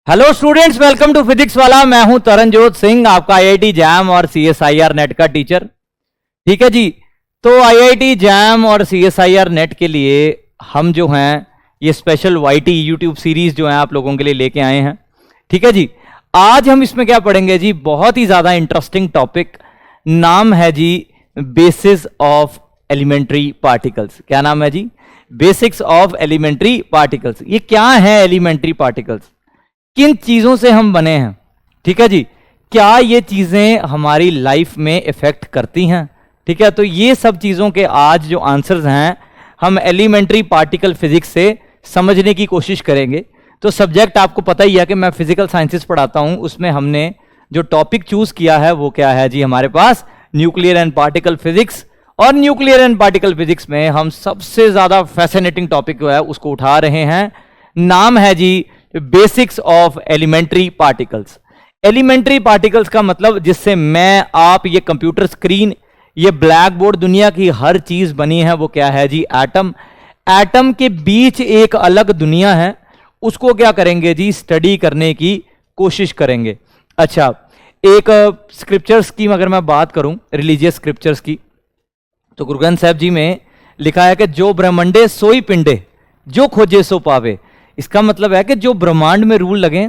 Hello students, welcome to Physics Wallah. मैं हूं तरनजोत सिंह, आपका आईआईटी जैम और सीएसआईआर नेट का टीचर। ठीक है जी। तो आईआईटी जैम और सीएसआईआर नेट के लिए हम जो हैं ये स्पेशल वाईटी यूट्यूब सीरीज जो है आप लोगों के लिए लेके आए हैं। ठीक है जी। आज हम इसमें क्या पढ़ेंगे जी, बहुत ही ज्यादा इंटरेस्टिंग टॉपिक। नाम है जी बेसिस ऑफ एलिमेंट्री पार्टिकल्स। क्या नाम है जी? Basics of elementary particles. ये क्या है एलिमेंट्री पार्टिकल्स? किन चीजों से हम बने हैं? ठीक है जी। क्या ये चीजें हमारी लाइफ में इफेक्ट करती हैं? ठीक है, तो ये सब चीजों के आज जो आंसर्स हैं हम एलिमेंट्री पार्टिकल फिजिक्स से समझने की कोशिश करेंगे। तो सब्जेक्ट आपको पता ही है कि मैं फिजिकल साइंसेस पढ़ाता हूं, उसमें हमने जो टॉपिक चूज किया है वो क्या है जी, हमारे पास न्यूक्लियर एंड पार्टिकल फिजिक्स। और न्यूक्लियर एंड पार्टिकल फिजिक्स में हम सबसे ज्यादा फैसिनेटिंग टॉपिक जो है उसको उठा रहे हैं। नाम है जी basics of elementary particles. Elementary particles का मतलब जिससे मैं, आप, ये कंप्यूटर स्क्रीन, ये ब्लैक बोर्ड, दुनिया की हर चीज बनी है वो क्या है जी? एटम। एटम के बीच एक अलग दुनिया है, उसको क्या करेंगे जी? स्टडी करने की कोशिश करेंगे। अच्छा, एक स्क्रिप्चर्स की अगर मैं बात करूं, रिलीजियस स्क्रिप्चर्स की, तो गुरु ग्रंथ साहब जी में लिखा है कि जो ब्रह्मंडे सोई पिंडे, जो खोजे सो पावे। इसका मतलब है कि जो ब्रह्मांड में रूल लगे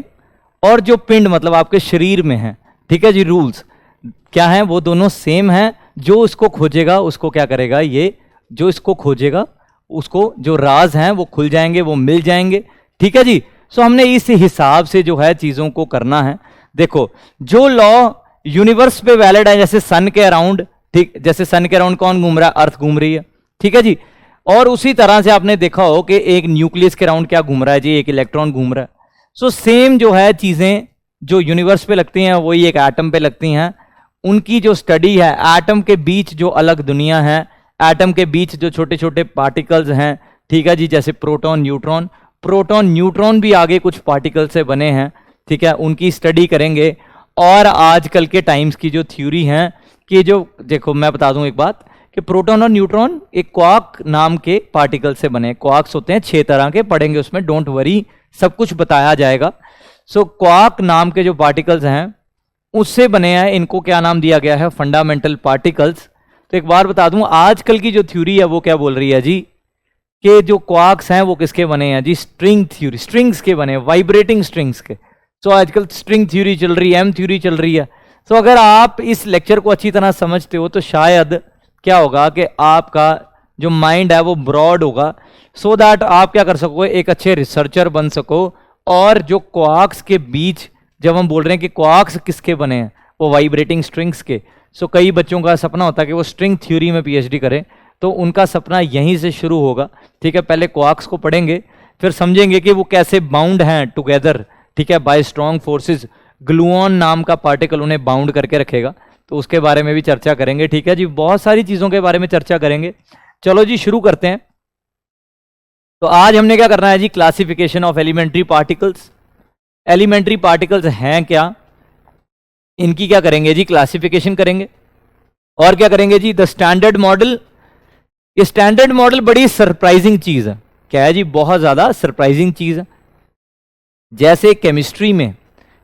और जो पिंड मतलब आपके शरीर में है, ठीक है जी, रूल्स क्या हैं? वो दोनों सेम हैं। जो इसको खोजेगा उसको क्या करेगा? ये जो इसको खोजेगा उसको जो राज हैं वो खुल जाएंगे, वो मिल जाएंगे। ठीक है जी। सो हमने इस हिसाब से जो है चीजों को करना है। देखो, जो लॉ यूनिवर्स पे वैलिड है, जैसे सन के अराउंड, ठीक, जैसे सन के अराउंड कौन घूम रहा है? अर्थ घूम रही है। ठीक है जी। और उसी तरह से आपने देखा हो कि एक न्यूक्लियस के राउंड क्या घूम रहा है जी? एक इलेक्ट्रॉन घूम रहा है। सो सेम जो है चीजें जो यूनिवर्स पे लगती हैं वही एक एटम पे लगती हैं। उनकी जो स्टडी है, एटम के बीच जो अलग दुनिया है, एटम के बीच जो छोटे छोटे पार्टिकल्स हैं, ठीक है जी, जैसे प्रोटॉन, न्यूट्रॉन। प्रोटॉन न्यूट्रॉन भी आगे कुछ पार्टिकल से बने हैं, ठीक है, उनकी स्टडी करेंगे। और आजकल के टाइम्स की जो थ्योरी है कि जो, देखो मैं बता दूं एक बात, कि प्रोटॉन और न्यूट्रॉन एक क्वार्क नाम के पार्टिकल से बने। क्वार्क्स होते हैं 6 तरह के, पढ़ेंगे उसमें, डोंट वरी, सब कुछ बताया जाएगा। सो क्वार्क नाम के जो पार्टिकल्स हैं उससे बने हैं। इनको क्या नाम दिया गया है? Fundamental particles. तो एक बार बता दूं, आजकल की जो थ्योरी है वो क्या बोल रही है जी, कि जो क्वार्क्स हैं वो किसके बने हैं जी? स्ट्रिंग थ्योरी, स्ट्रिंग्स के बने, वाइब्रेटिंग स्ट्रिंग्स के। सो आजकल स्ट्रिंग थ्योरी चल रही है, एम थ्योरी चल रही है। सो अगर आप इस लेक्चर को अच्छी तरह समझते हो तो शायद क्या होगा कि आपका जो माइंड है वो ब्रॉड होगा, सो दैट आप क्या कर सकोगे? एक अच्छे रिसर्चर बन सको। और जो क्वार्क्स के बीच, जब हम बोल रहे हैं कि क्वार्क्स किसके बने हैं, वो वाइब्रेटिंग स्ट्रिंग्स के। सो कई बच्चों का सपना होता है कि वो स्ट्रिंग थ्योरी में पीएचडी करें, तो उनका सपना यहीं से शुरू होगा। ठीक है, पहले क्वार्क्स को पढ़ेंगे, फिर समझेंगे कि वो कैसे बाउंड हैं टुगेदर, ठीक है, बाय स्ट्रॉन्ग फोर्सेस। ग्लूऑन नाम का पार्टिकल उन्हें बाउंड करके रखेगा, तो उसके बारे में भी चर्चा करेंगे। ठीक है जी, बहुत सारी चीजों के बारे में चर्चा करेंगे। चलो जी शुरू करते हैं। तो आज हमने क्या करना है जी? Classification of elementary particles. Elementary particles हैं क्या, इनकी क्या करेंगे जी? क्लासिफिकेशन करेंगे। और क्या करेंगे जी? The standard model. ये स्टैंडर्ड मॉडल बड़ी सरप्राइजिंग चीज है। क्या है जी? बहुत ज्यादा सरप्राइजिंग चीज है। जैसे केमिस्ट्री में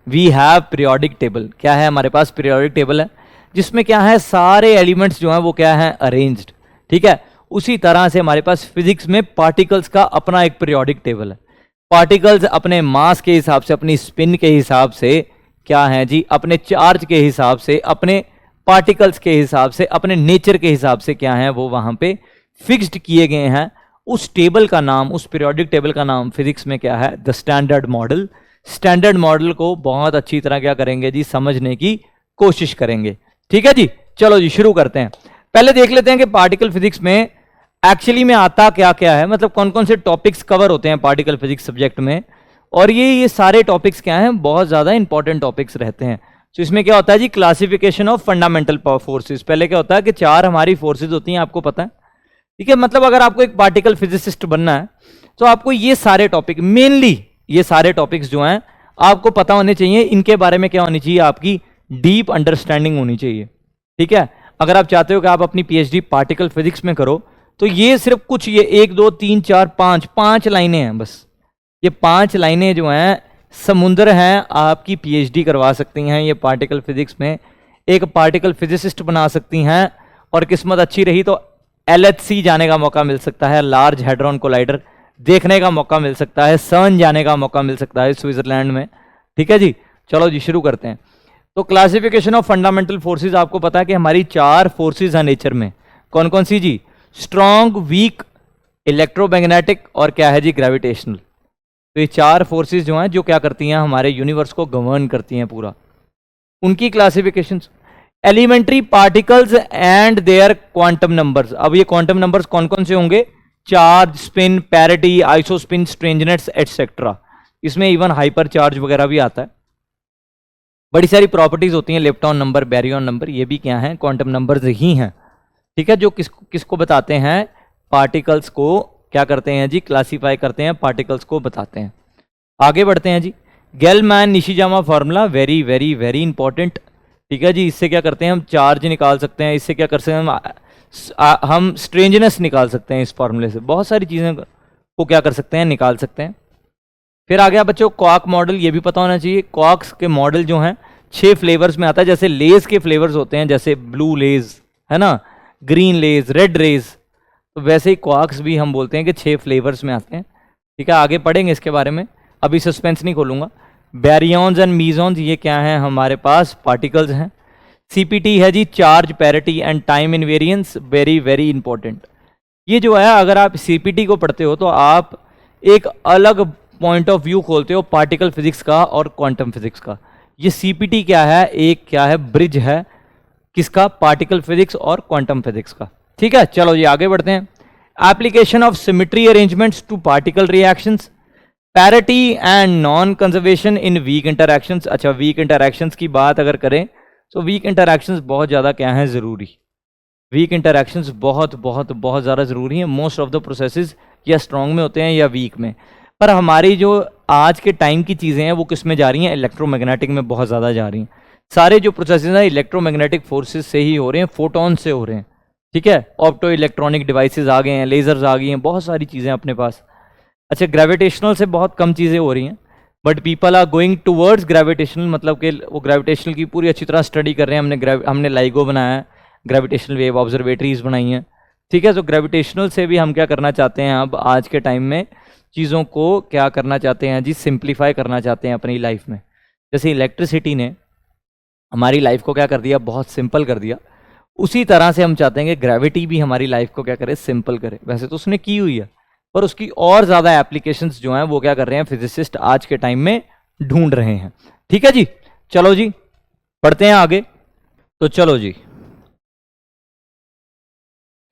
वी हैव पीरियोडिक टेबल। क्या है हमारे पास? पीरियोडिक टेबल है, जिसमें क्या है? सारे एलिमेंट्स जो हैं वो क्या है? अरेंज्ड। ठीक है, उसी तरह से हमारे पास फिजिक्स में पार्टिकल्स का अपना एक पीरियोडिक टेबल है। पार्टिकल्स अपने मास के हिसाब से, अपनी स्पिन के हिसाब से, क्या है जी, अपने चार्ज के हिसाब से, अपने पार्टिकल्स के हिसाब से, अपने नेचर के हिसाब से क्या है वो वहां पे फिक्स्ड किए गए हैं। उस टेबल का नाम, उस पीरियोडिक टेबल का नाम फिजिक्स में क्या है? The standard model. Standard model को बहुत अच्छी तरह क्या करेंगे जी? समझने की कोशिश करेंगे। ठीक है जी, चलो जी शुरू करते हैं। पहले देख लेते हैं कि पार्टिकल फिजिक्स में एक्चुअली में आता क्या क्या है, मतलब कौन कौन से टॉपिक्स कवर होते हैं पार्टिकल फिजिक्स सब्जेक्ट में। और ये सारे टॉपिक्स क्या हैं? बहुत ज्यादा इंपॉर्टेंट टॉपिक्स रहते हैं। तो इसमें क्या होता है जी? Classification of fundamental forces. पहले क्या होता है कि 4 हमारी फोर्सेज होती हैं, आपको पता है, ठीक है। मतलब अगर आपको एक पार्टिकल फिजिसिस्ट बनना है तो आपको ये सारे टॉपिक, मेनली ये सारे टॉपिक्स जो हैं आपको पता होने चाहिए। इनके बारे में क्या होनी चाहिए? आपकी डीप अंडरस्टैंडिंग होनी चाहिए। ठीक है, अगर आप चाहते हो कि आप अपनी पीएचडी पार्टिकल फिजिक्स में करो तो ये सिर्फ कुछ, ये 1 2 3 4 5 लाइनें हैं बस। ये 5 लाइनें जो हैं समुद्र हैं, आपकी पीएचडी करवा सकती हैं ये पार्टिकल फिजिक्स में, एक पार्टिकल फिजिसिस्ट बना सकती हैं, और किस्मत अच्छी रही तो एलएचसी जाने का मौका मिल सकता है, लार्ज हैड्रॉन कोलाइडर देखने का मौका मिल सकता है, सर्न जाने का मौका मिल सकता है स्विट्जरलैंड में। ठीक है जी, चलो जी शुरू करते हैं। तो क्लासिफिकेशन ऑफ फंडामेंटल फोर्सेस, आपको पता है कि हमारी 4 फोर्सेस हैं नेचर में। कौन कौन सी जी? स्ट्रॉन्ग, वीक, इलेक्ट्रोमैग्नेटिक और क्या है जी? ग्रेविटेशनल। तो ये 4 फोर्सेस जो हैं, जो क्या करती हैं, हमारे यूनिवर्स को गवर्न करती हैं पूरा। उनकी classifications, elementary particles and their quantum numbers. अब ये क्वांटम नंबर्स कौन कौन से होंगे? Charge, spin, parity, isospin, strangeness etcetera. इसमें इवन हाइपर चार्ज वगैरह भी आता है। बड़ी सारी प्रॉपर्टीज होती हैं, लेप्टॉन नंबर, बैरियन नंबर, ये भी क्या हैं? क्वांटम नंबर्स ही हैं। ठीक है, जो किसको बताते हैं? पार्टिकल्स को क्या करते हैं जी? क्लासीफाई करते हैं, पार्टिकल्स को बताते हैं। आगे बढ़ते हैं जी। Gell-Mann Nishijima formula, very very very important. ठीक है जी, इससे क्या करते हैं हम? चार्ज निकाल सकते हैं। इससे क्या कर सकते हैं हम स्ट्रेंजनेस निकाल सकते हैं। इस फार्मूले से बहुत सारी चीज़ें को क्या कर सकते हैं? निकाल सकते हैं। फिर आ गया बच्चों क्वार्क मॉडल, ये भी पता होना चाहिए। क्वार्क्स के मॉडल जो हैं 6 फ्लेवर्स में आता है। जैसे लेज के फ्लेवर्स होते हैं, जैसे ब्लू लेज है ना, ग्रीन लेज, रेड लेज, तो वैसे ही क्वार्क्स भी हम बोलते हैं कि 6 फ्लेवर्स में आते हैं। ठीक है, आगे पढ़ेंगे इसके बारे में, अभी सस्पेंस नहीं खोलूंगा। बैरियंस एंड मीजॉन्स, ये क्या है? हमारे पास पार्टिकल्स हैं। सीपीटी है जी, charge parity and time invariance, very very important. ये जो है, अगर आप सीपीटी को पढ़ते हो तो आप एक अलग पॉइंट ऑफ व्यू खोलते हो पार्टिकल फिजिक्स का और क्वांटम फिजिक्स का। ये सीपीटी क्या है? एक क्या है? ब्रिज है। किसका? पार्टिकल फिजिक्स और क्वांटम फिजिक्स का। ठीक है, चलो जी आगे बढ़ते हैं। Application of symmetry arrangements to particle reactions, parity and non conservation in weak interactions. अच्छा, वीक इंटरैक्शंस की बात अगर करें तो वीक इंटरैक्शंस बहुत ज़्यादा क्या है? ज़रूरी। वीक इंटरैक्शंस बहुत बहुत बहुत ज़्यादा ज़रूरी हैं। मोस्ट ऑफ द प्रोसेसेस या स्ट्रॉन्ग में होते हैं या वीक में। पर हमारी जो आज के टाइम की चीज़ें हैं वो किस में जा रही हैं? इलेक्ट्रोमैग्नेटिक में बहुत ज़्यादा जा रही हैं। सारे जो प्रोसेसेस हैं इलेक्ट्रोमैग्नेटिक फोर्सेस से ही हो रहे हैं, फोटॉन से हो रहे हैं। ठीक है, ऑप्टो इलेक्ट्रॉनिक डिवाइसेस आ गए हैं, लेजर्स आ गई हैं, बहुत सारी चीज़ें अपने पास। अच्छा, ग्रेविटेशनल से बहुत कम चीज़ें हो रही हैं, but people are going towards gravitational, मतलब कि वो ग्रेविटेशनल की पूरी अच्छी तरह स्टडी कर रहे हैं। हमने लाइगो बनाया है, ग्रेविटेशनल वेव ऑब्जर्वेटरीज बनाई हैं। ठीक है, तो ग्रेविटेशनल से भी हम क्या करना चाहते हैं? अब आज के टाइम में चीज़ों को क्या करना चाहते हैं जी? सिंप्लीफाई करना चाहते हैं अपनी लाइफ में। जैसे इलेक्ट्रिसिटी ने हमारी लाइफ को क्या कर दिया? बहुत सिंपल कर दिया। उसी तरह से हम चाहते हैं कि ग्रेविटी भी हमारी लाइफ को क्या करे? सिंपल करे। वैसे तो उसने की हुई है, पर उसकी और ज़्यादा एप्लीकेशंस जो हैं वो क्या कर रहे हैं? फिजिसिस्ट आज के टाइम में ढूंढ रहे हैं। ठीक है जी, चलो जी पढ़ते हैं आगे। तो चलो जी,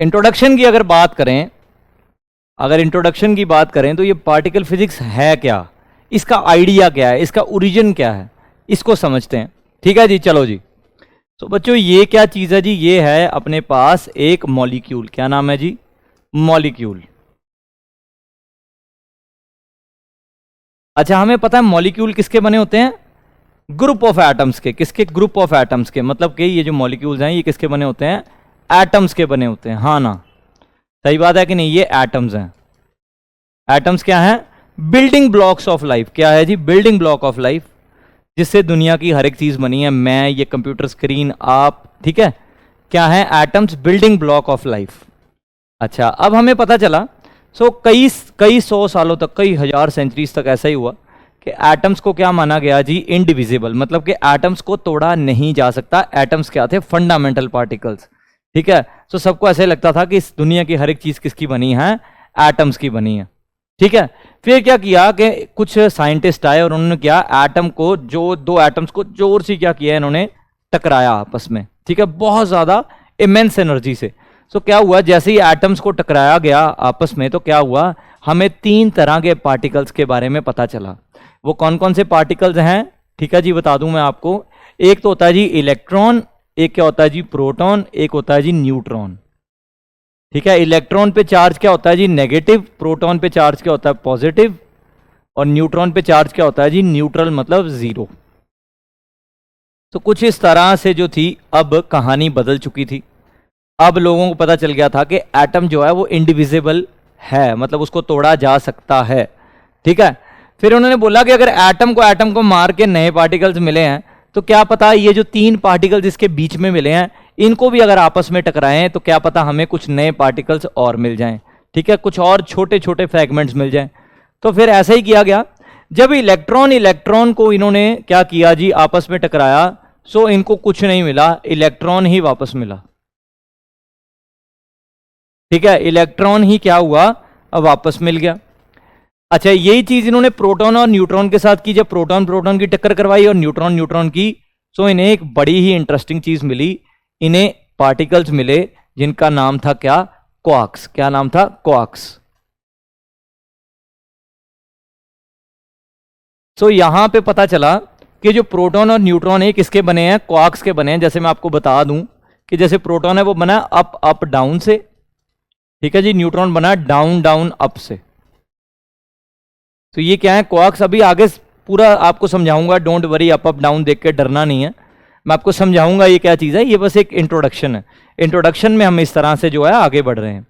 इंट्रोडक्शन की अगर बात करें, इंट्रोडक्शन की बात करें तो ये पार्टिकल फिजिक्स है क्या, इसका आइडिया क्या है, इसका ओरिजिन क्या है, इसको समझते हैं। ठीक है जी, चलो जी। तो बच्चों ये क्या चीज़ है जी? ये है अपने पास एक मॉलिक्यूल। क्या नाम है जी? मॉलिक्यूल। अच्छा, हमें पता है मॉलिक्यूल किसके बने होते हैं? ग्रुप ऑफ एटम्स के। किसके? ग्रुप ऑफ एटम्स के। मतलब कि ये जो मॉलिक्यूल्स हैं ये किसके बने होते हैं? एटम्स के बने होते हैं। हाँ ना, सही बात है कि नहीं? ये एटम्स हैं। एटम्स क्या हैं? Building blocks of life. क्या है जी? बिल्डिंग ब्लॉक ऑफ लाइफ, जिससे दुनिया की हर एक चीज बनी है। मैं, ये कंप्यूटर स्क्रीन, आप। ठीक है, क्या है? Atoms, building block of life. अच्छा, अब हमें पता चला, कई सौ सालों तक, कई हजार सेंचुरीज तक ऐसा ही हुआ कि एटम्स को क्या माना गया जी? इनडिविजिबल, मतलब कि एटम्स को तोड़ा नहीं जा सकता। एटम्स क्या थे? Fundamental particles. ठीक है, तो सबको ऐसे लगता था कि इस दुनिया की हर एक चीज किसकी बनी है? एटम्स की बनी है। ठीक है, फिर क्या किया कि कुछ साइंटिस्ट आए और उन्होंने क्या? एटम को, जो 2 एटम्स को जोर से क्या किया इन्होंने? टकराया आपस में। ठीक है, बहुत ज्यादा इमेंस एनर्जी से। तो क्या हुआ? जैसे ही एटम्स को टकराया गया आपस में, तो क्या हुआ? हमें 3 तरह के पार्टिकल्स के बारे में पता चला। वो कौन कौन से पार्टिकल्स हैं? ठीक है जी, बता दूं मैं आपको। एक तो होता है जी इलेक्ट्रॉन, एक क्या होता है जी? प्रोटॉन, एक होता है जी न्यूट्रॉन। ठीक है, इलेक्ट्रॉन पे चार्ज क्या होता है जी? नेगेटिव। प्रोटॉन पे चार्ज क्या होता है? पॉजिटिव। और न्यूट्रॉन पे चार्ज क्या होता है जी? न्यूट्रल, मतलब 0। तो कुछ इस तरह से जो थी, अब कहानी बदल चुकी थी। अब लोगों को पता चल गया था कि एटम जो है वो इंडिविजिबल है, मतलब उसको तोड़ा जा सकता है। ठीक है, फिर उन्होंने बोला कि अगर एटम को मार के नए पार्टिकल्स मिले हैं तो क्या पता ये जो 3 पार्टिकल्स इसके बीच में मिले हैं इनको भी अगर आपस में टकराएं तो क्या पता हमें कुछ नए पार्टिकल्स और मिल जाएं, ठीक है, कुछ और छोटे छोटे फ्रैगमेंट्स मिल जाएं। तो फिर ऐसा ही किया गया। जब इलेक्ट्रॉन को इन्होंने क्या किया जी, आपस में टकराया, सो इनको कुछ नहीं मिला, इलेक्ट्रॉन ही वापस मिला, ठीक है, इलेक्ट्रॉन ही क्या हुआ, अब वापस मिल गया। अच्छा, यही चीज इन्होंने प्रोटॉन और न्यूट्रॉन के साथ की। जब प्रोटॉन की टक्कर करवाई और न्यूट्रॉन की, सो इन्हें एक बड़ी ही इंटरेस्टिंग चीज मिली, इन्हें पार्टिकल्स मिले जिनका नाम था क्या, क्वार्क्स। क्या नाम था, क्वार्क्स। सो यहां पे पता चला कि जो प्रोटॉन और न्यूट्रॉन है किसके बने हैं, क्वार्क्स के बने हैं। जैसे मैं आपको बता दूं कि जैसे प्रोटॉन है वो बना अप अप डाउन से, ठीक है जी, न्यूट्रॉन बना डाउन डाउन अप से। तो ये क्या है, क्वार्क्स। अभी आगे पूरा आपको समझाऊंगा, don't worry, up up down देख के डरना नहीं है, मैं आपको समझाऊंगा ये क्या चीज है। ये बस एक इंट्रोडक्शन है, इंट्रोडक्शन में हम इस तरह से जो है आगे बढ़ रहे हैं,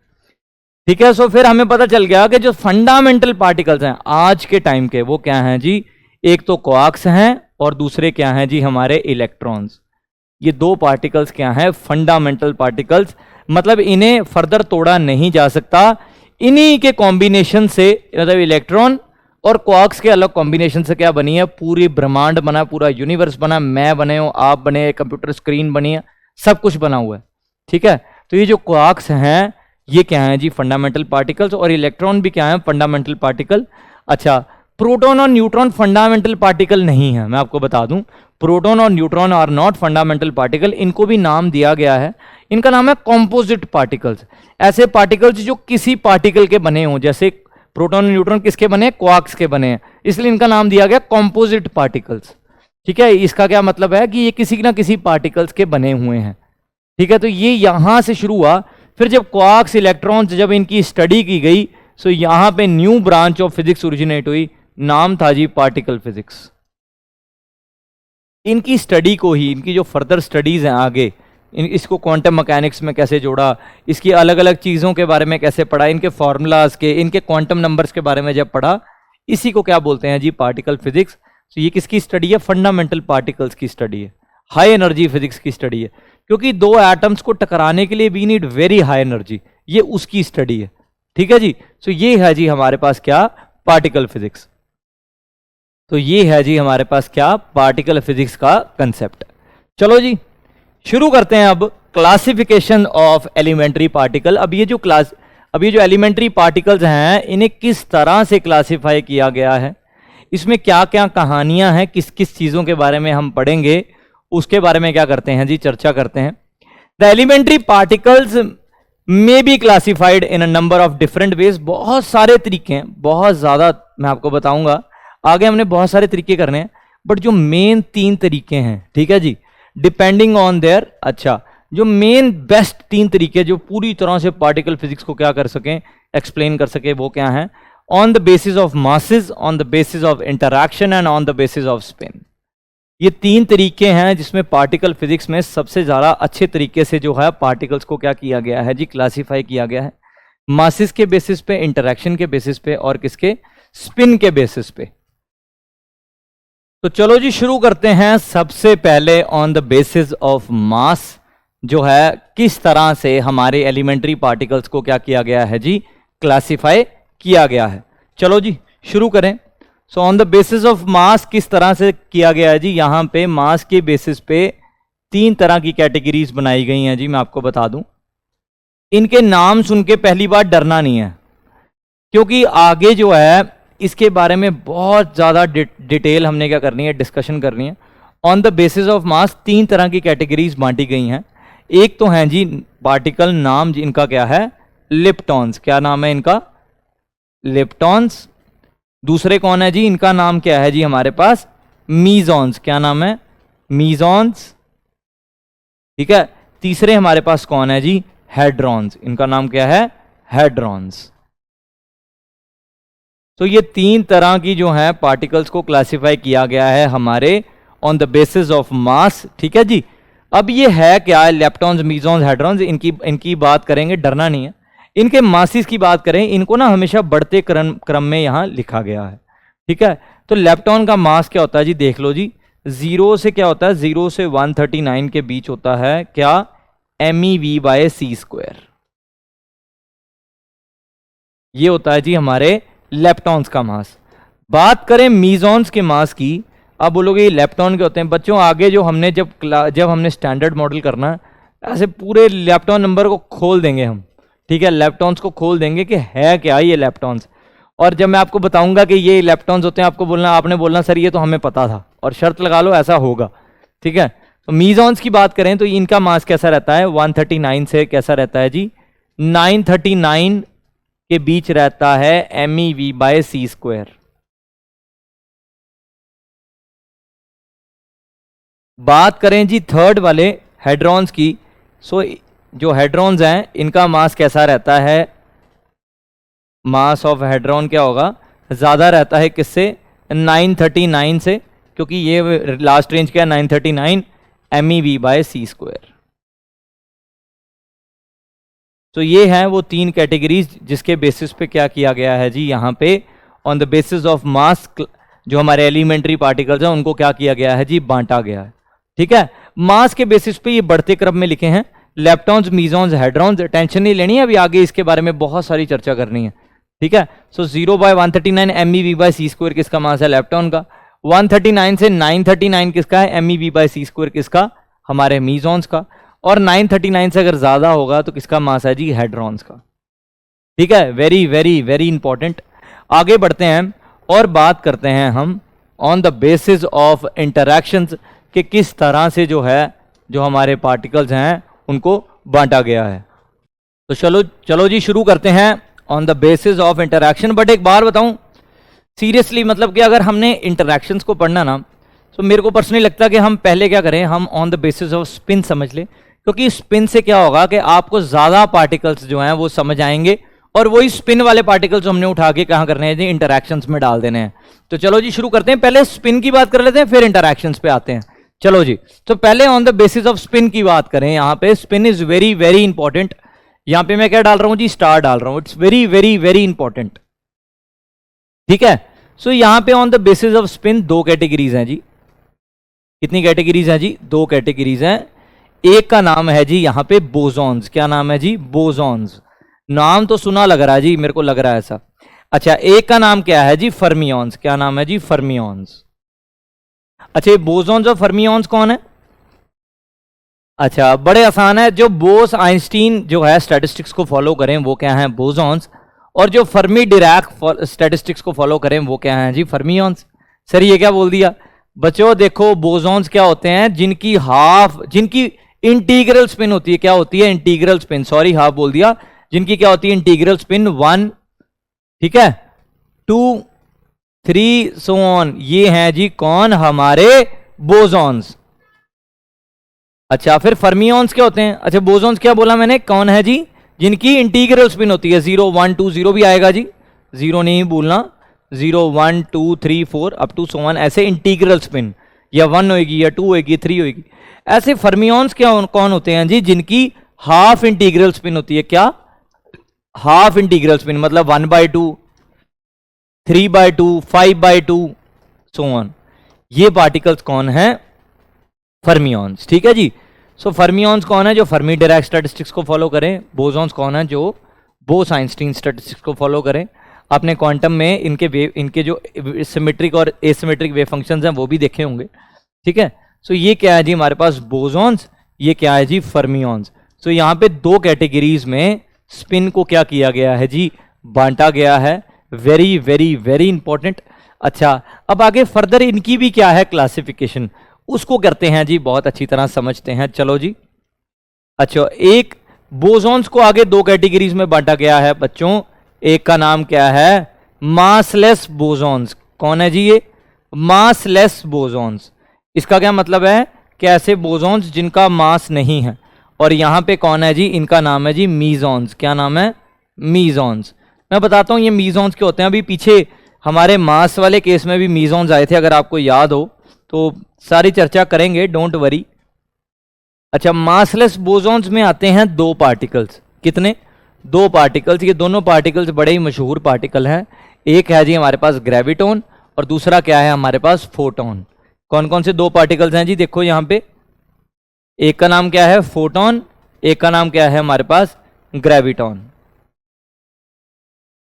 ठीक है। सो फिर हमें पता चल गया कि जो फंडामेंटल पार्टिकल्स हैं आज के टाइम के, वो क्या हैं जी, एक तो क्वार्क्स हैं और दूसरे क्या हैं जी, हमारे इलेक्ट्रॉन्स। ये 2 पार्टिकल्स क्या हैं, फंडामेंटल पार्टिकल्स, मतलब इन्हें फर्दर तोड़ा नहीं जा सकता। इन्हीं के कॉम्बिनेशन से, मतलब इलेक्ट्रॉन और क्वार्क्स के अलग कॉम्बिनेशन से क्या बनी है, पूरी ब्रह्मांड बना, पूरा यूनिवर्स बना, मैं बने हो, आप बने, कंप्यूटर स्क्रीन बनी है, सब कुछ बना हुआ है, ठीक है। तो ये जो क्वार्क्स हैं ये क्या है जी, फंडामेंटल पार्टिकल्स, और इलेक्ट्रॉन भी क्या है, फंडामेंटल पार्टिकल। अच्छा, प्रोटॉन और न्यूट्रॉन फंडामेंटल पार्टिकल नहीं है, मैं आपको बता दूं, प्रोटॉन और neutron are not fundamental particle. इनको भी नाम दिया गया है, इनका नाम है कॉम्पोजिट पार्टिकल्स। ऐसे पार्टिकल्स जो किसी पार्टिकल के बने हों, जैसे प्रोटॉन और न्यूट्रॉन किसके बने, क्वार्क्स के बने हैं, इसलिए इनका नाम दिया गया कॉम्पोजिट पार्टिकल्स, ठीक है। इसका क्या मतलब है कि ये किसी ना किसी पार्टिकल्स के बने हुए हैं, ठीक है। तो ये यहां से शुरू हुआ। फिर जब क्वार्क्स, इलेक्ट्रॉन्स, जब इनकी स्टडी की गई, सो यहां पे new branch of physics originate हुई, नाम था जी पार्टिकल फिजिक्स। इनकी स्टडी को ही, इनकी जो फर्दर स्टडीज हैं आगे, इसको क्वांटम मैकेनिक्स में कैसे जोड़ा, इसकी अलग अलग चीज़ों के बारे में कैसे पढ़ा, इनके फॉर्मूलाज के, इनके क्वांटम नंबर्स के बारे में जब पढ़ा, इसी को क्या बोलते हैं जी, पार्टिकल फिजिक्स। तो ये किसकी स्टडी है, फंडामेंटल पार्टिकल्स की स्टडी है, हाई एनर्जी फिजिक्स की स्टडी है, क्योंकि 2 एटम्स को टकराने के लिए we need very high energy, ये उसकी स्टडी है, ठीक है जी। सो ये है जी हमारे पास क्या, पार्टिकल फिजिक्स। तो ये है जी हमारे पास क्या, पार्टिकल फिजिक्स का कंसेप्ट। चलो जी शुरू करते हैं अब क्लासिफिकेशन ऑफ एलिमेंट्री पार्टिकल। अब ये जो एलिमेंट्री पार्टिकल्स हैं इन्हें किस तरह से क्लासिफाई किया गया है, इसमें क्या क्या कहानियां हैं, किस किस चीजों के बारे में हम पढ़ेंगे, उसके बारे में क्या करते हैं जी, चर्चा करते हैं। द एलिमेंट्री पार्टिकल्स में be classified in a number of different ways. बहुत सारे तरीके हैं, बहुत ज्यादा, मैं आपको बताऊंगा आगे, हमने बहुत सारे तरीके करने हैं, बट जो मेन 3 तरीके हैं, ठीक है जी, डिपेंडिंग ऑन देयर, अच्छा, जो मेन बेस्ट 3 तरीके जो पूरी तरह से पार्टिकल फिजिक्स को क्या कर सकें, एक्सप्लेन कर सके, वो क्या है, on the basis of masses, on the basis of interaction and on the basis off spin. ये 3 तरीके हैं जिसमें पार्टिकल फिजिक्स में सबसे ज्यादा अच्छे तरीके से जो है पार्टिकल्स को क्या किया गया है जी, क्लासिफाई किया गया है, मासेस के बेसिस पे, इंटरैक्शन के बेसिस पे, और किसके, स्पिन के बेसिस पे। तो चलो जी शुरू करते हैं। सबसे पहले ऑन द बेसिस ऑफ मास जो है, किस तरह से हमारे एलिमेंट्री पार्टिकल्स को क्या किया गया है जी, क्लासिफाई किया गया है। चलो जी शुरू करें। So on the basis of मास किस तरह से किया गया है जी, यहां पे मास के बेसिस पे 3 तरह की कैटेगरीज बनाई गई हैं जी, मैं आपको बता दूं। इनके नाम सुन के पहली बार डरना नहीं है, क्योंकि आगे जो है इसके बारे में बहुत ज़्यादा डिटेल हमने क्या करनी है, डिस्कशन करनी है। ऑन द बेसिस ऑफ मास 3 तरह की कैटेगरीज बांटी गई हैं। एक तो हैं जी पार्टिकल, नाम जी इनका क्या है, लिप्टॉन्स। क्या नाम है इनका, लिप्टॉन्स। दूसरे कौन है जी, इनका नाम क्या है जी हमारे पास, मीजॉन्स। क्या नाम है, मीजॉन्स, ठीक है। तीसरे हमारे पास कौन है जी, हेड्रॉन्स। इनका नाम क्या है, हेड्रॉन्स। तो ये 3 तरह की जो है पार्टिकल्स को क्लासिफाई किया गया है हमारे ऑन द बेसिस ऑफ मास, ठीक है जी। अब ये है क्या, लेप्टॉन्स, मीजॉन्स, हेड्रॉन्स, इनकी बात करेंगे, डरना नहीं है। इनके मासिस की बात करें, इनको ना हमेशा बढ़ते क्रम में यहां लिखा गया है, ठीक है, तो लेप्टॉन का मास क्या होता है जी, देख लो जी, 0 से क्या होता है, 0 से 139 के बीच होता है क्या, MEV/c²। ये होता है जी हमारे लेप्टॉन्स का मास। बात करें मीजॉन्स के मास की, आप बोलोगे ये लेप्टॉन के होते हैं। बच्चों आगे जो हमने जब हमने स्टैंडर्ड मॉडल करना है, ऐसे पूरे लेप्टॉन नंबर को खोल देंगे हम, ठीक है, लेप्टॉन्स को खोल देंगे कि है क्या ये लेप्टॉन्स। और जब मैं आपको बताऊंगा कि ये लेप्टॉन्स होते हैं, आपने बोलना सर ये तो हमें पता था, और शर्त लगा लो ऐसा होगा, ठीक है। तो मीजॉन्स की बात करें तो इनका मास कैसा रहता है, 139 से कैसा रहता है जी, 939 के बीच रहता है MEV/c²। बात करें जी थर्ड वाले हेड्रॉन्स की, सो जो हेड्रॉन्स हैं इनका मास कैसा रहता है, मास ऑफ हेड्रॉन क्या होगा, ज्यादा रहता है किससे, 939 से, क्योंकि ये लास्ट रेंज क्या है 939 MEV/c²। तो ये हैं वो 3 कैटेगरीज जिसके बेसिस पे क्या किया गया है जी, यहाँ पे ऑन द बेसिस ऑफ मास जो हमारे एलिमेंट्री पार्टिकल्स हैं उनको क्या किया गया है जी, बांटा गया है, ठीक है। मास के बेसिस पे ये बढ़ते क्रम में लिखे हैं, लेप्टॉन्स, मीजॉन्स, हेड्रॉन्स। टेंशन नहीं लेनी है, अभी आगे इसके बारे में बहुत सारी चर्चा करनी है, ठीक है। सो 0/139 MEV/c² किसका मास है, लेप्टॉन का। 139 से 939 किसका है, MEV/c² किसका, हमारे मीजॉन्स का। और 939 से अगर ज्यादा होगा तो किसका मास है जी, हेड्रॉन्स का, ठीक है। Very very very important. आगे बढ़ते हैं और बात करते हैं हम on the basis of interactions कि किस तरह से जो है जो हमारे पार्टिकल्स हैं उनको बांटा गया है। तो चलो जी शुरू करते हैं on the basis of interaction. But एक बार बताऊं सीरियसली, मतलब कि अगर हमने इंटरैक्शंस को पढ़ना ना, तो मेरे को पर्सनली लगता है कि हम पहले क्या करें, हम on the basis off spin समझ लें, क्योंकि स्पिन से क्या होगा कि आपको ज्यादा पार्टिकल्स जो हैं वो समझ आएंगे, और वही स्पिन वाले पार्टिकल्स हमने उठा के कहां करने हैं जी, इंटरैक्शंस में डाल देने हैं। तो चलो जी शुरू करते हैं, पहले स्पिन की बात कर लेते हैं फिर इंटरैक्शंस पे आते हैं। चलो जी, तो पहले on the basis off spin की बात करें। यहां पे spin is very very important. यहां पे मैं क्या डाल रहा हूं जी, स्टार डाल रहा हूं, it's very very very important, ठीक है। सो यहां पे on the basis off spin 2 categories हैं जी। कितनी कैटेगरीज हैं जी, 2 कैटेगरीज हैं। एक का नाम है जी यहां पे बोसॉन्स। क्या नाम है जी, बोसॉन्स। नाम तो सुना लग रहा है जी, मेरे को लग रहा है ऐसा। अच्छा, एक का नाम क्या है जी, फर्मियॉन्स। क्या नाम है जी, फर्मियॉन्स। अच्छा, ये बोसॉन्स और फर्मियॉन्स कौन है? अच्छा, बड़े आसान है। जो बोस आइंस्टीन जो है स्टैटिस्टिक्स को फॉलो करें वो क्या है, बोसॉन्स। और जो फर्मी डिराक स्टैटिस्टिक्स को फॉलो करें वो क्या है जी, फर्मियॉन्स। सर ये क्या बोल दिया बच्चों, देखो बोसॉन्स क्या होते हैं, जिनकी इंटीग्रल स्पिन होती है। क्या होती है, इंटीग्रल स्पिन, सॉरी हाफ बोल दिया। जिनकी क्या होती है, इंटीग्रल स्पिन 1, ठीक है, 2, 3 सो ऑन। ये हैं जी कौन, हमारे बोसॉन्स। अच्छा, फिर फर्मियॉन्स क्या होते हैं? अच्छा, बोसॉन्स क्या बोला मैंने, कौन है जी, जिनकी इंटीग्रल स्पिन होती है 0, 1, 2, 0 भी आएगा जी, 0 नहीं भूलना, 0, 1, 2, 3, 4 अप टू 1, ऐसे इंटीग्रल स्पिन, या 1 होगी या 2 होगी 3 होगी। ऐसे फर्मियॉन्स क्या कौन होते हैं जी, जिनकी हाफ इंटीग्रल स्पिन होती है। क्या, हाफ इंटीग्रल स्पिन, मतलब 1/2, 3/2, 5/2 सो ऑन। ये पार्टिकल्स कौन है, फर्मियॉन्स, ठीक है जी। सो फर्मियॉन्स कौन है, जो फर्मी डिराक स्टैटिस्टिक्स को फॉलो करें। बोसॉन्स कौन है, जो बोस आइंस्टीन स्टैटिस्टिक्स को फॉलो करें। आपने क्वांटम में इनके जो सिमेट्रिक और एसिमेट्रिक वेव फंक्शंस हैं वो भी देखे होंगे, ठीक है। सो ये क्या है जी हमारे पास, बोसॉन्स। ये क्या है जी, फर्मियॉन्स। सो यहाँ पे 2 कैटेगरीज में स्पिन को क्या किया गया है जी, बांटा गया है। Very very very important. अच्छा, अब आगे फर्दर इनकी भी क्या है क्लासिफिकेशन, उसको करते हैं जी, बहुत अच्छी तरह समझते हैं। चलो जी। अच्छा, एक बोसॉन्स को आगे 2 कैटेगरीज में बांटा गया है बच्चों। एक का नाम क्या है, मासलेस बोसॉन्स। कौन है जी ये, मासलेस बोसॉन्स। इसका क्या मतलब है, कैसे बोसॉन्स जिनका मास नहीं है। और यहां पे कौन है जी, इनका नाम है जी मीजॉन्स। क्या नाम है, मीजॉन्स। मैं बताता हूं ये मीजॉन्स के होते हैं। अभी पीछे हमारे मास वाले केस में भी मीजॉन्स आए थे, अगर आपको याद हो तो सारी चर्चा करेंगे, डोंट वरी। अच्छा, मासलेस बोसॉन्स में आते हैं 2 पार्टिकल्स। कितने, 2 पार्टिकल्स। ये दोनों पार्टिकल्स बड़े ही मशहूर पार्टिकल हैं। एक है जी हमारे पास ग्रेविटोन, और दूसरा क्या है हमारे पास, फोटोन। कौन कौन से दो पार्टिकल्स हैं जी, देखो यहां पे, एक का नाम क्या है फोटोन, एक का नाम क्या है हमारे पास ग्रेविटॉन।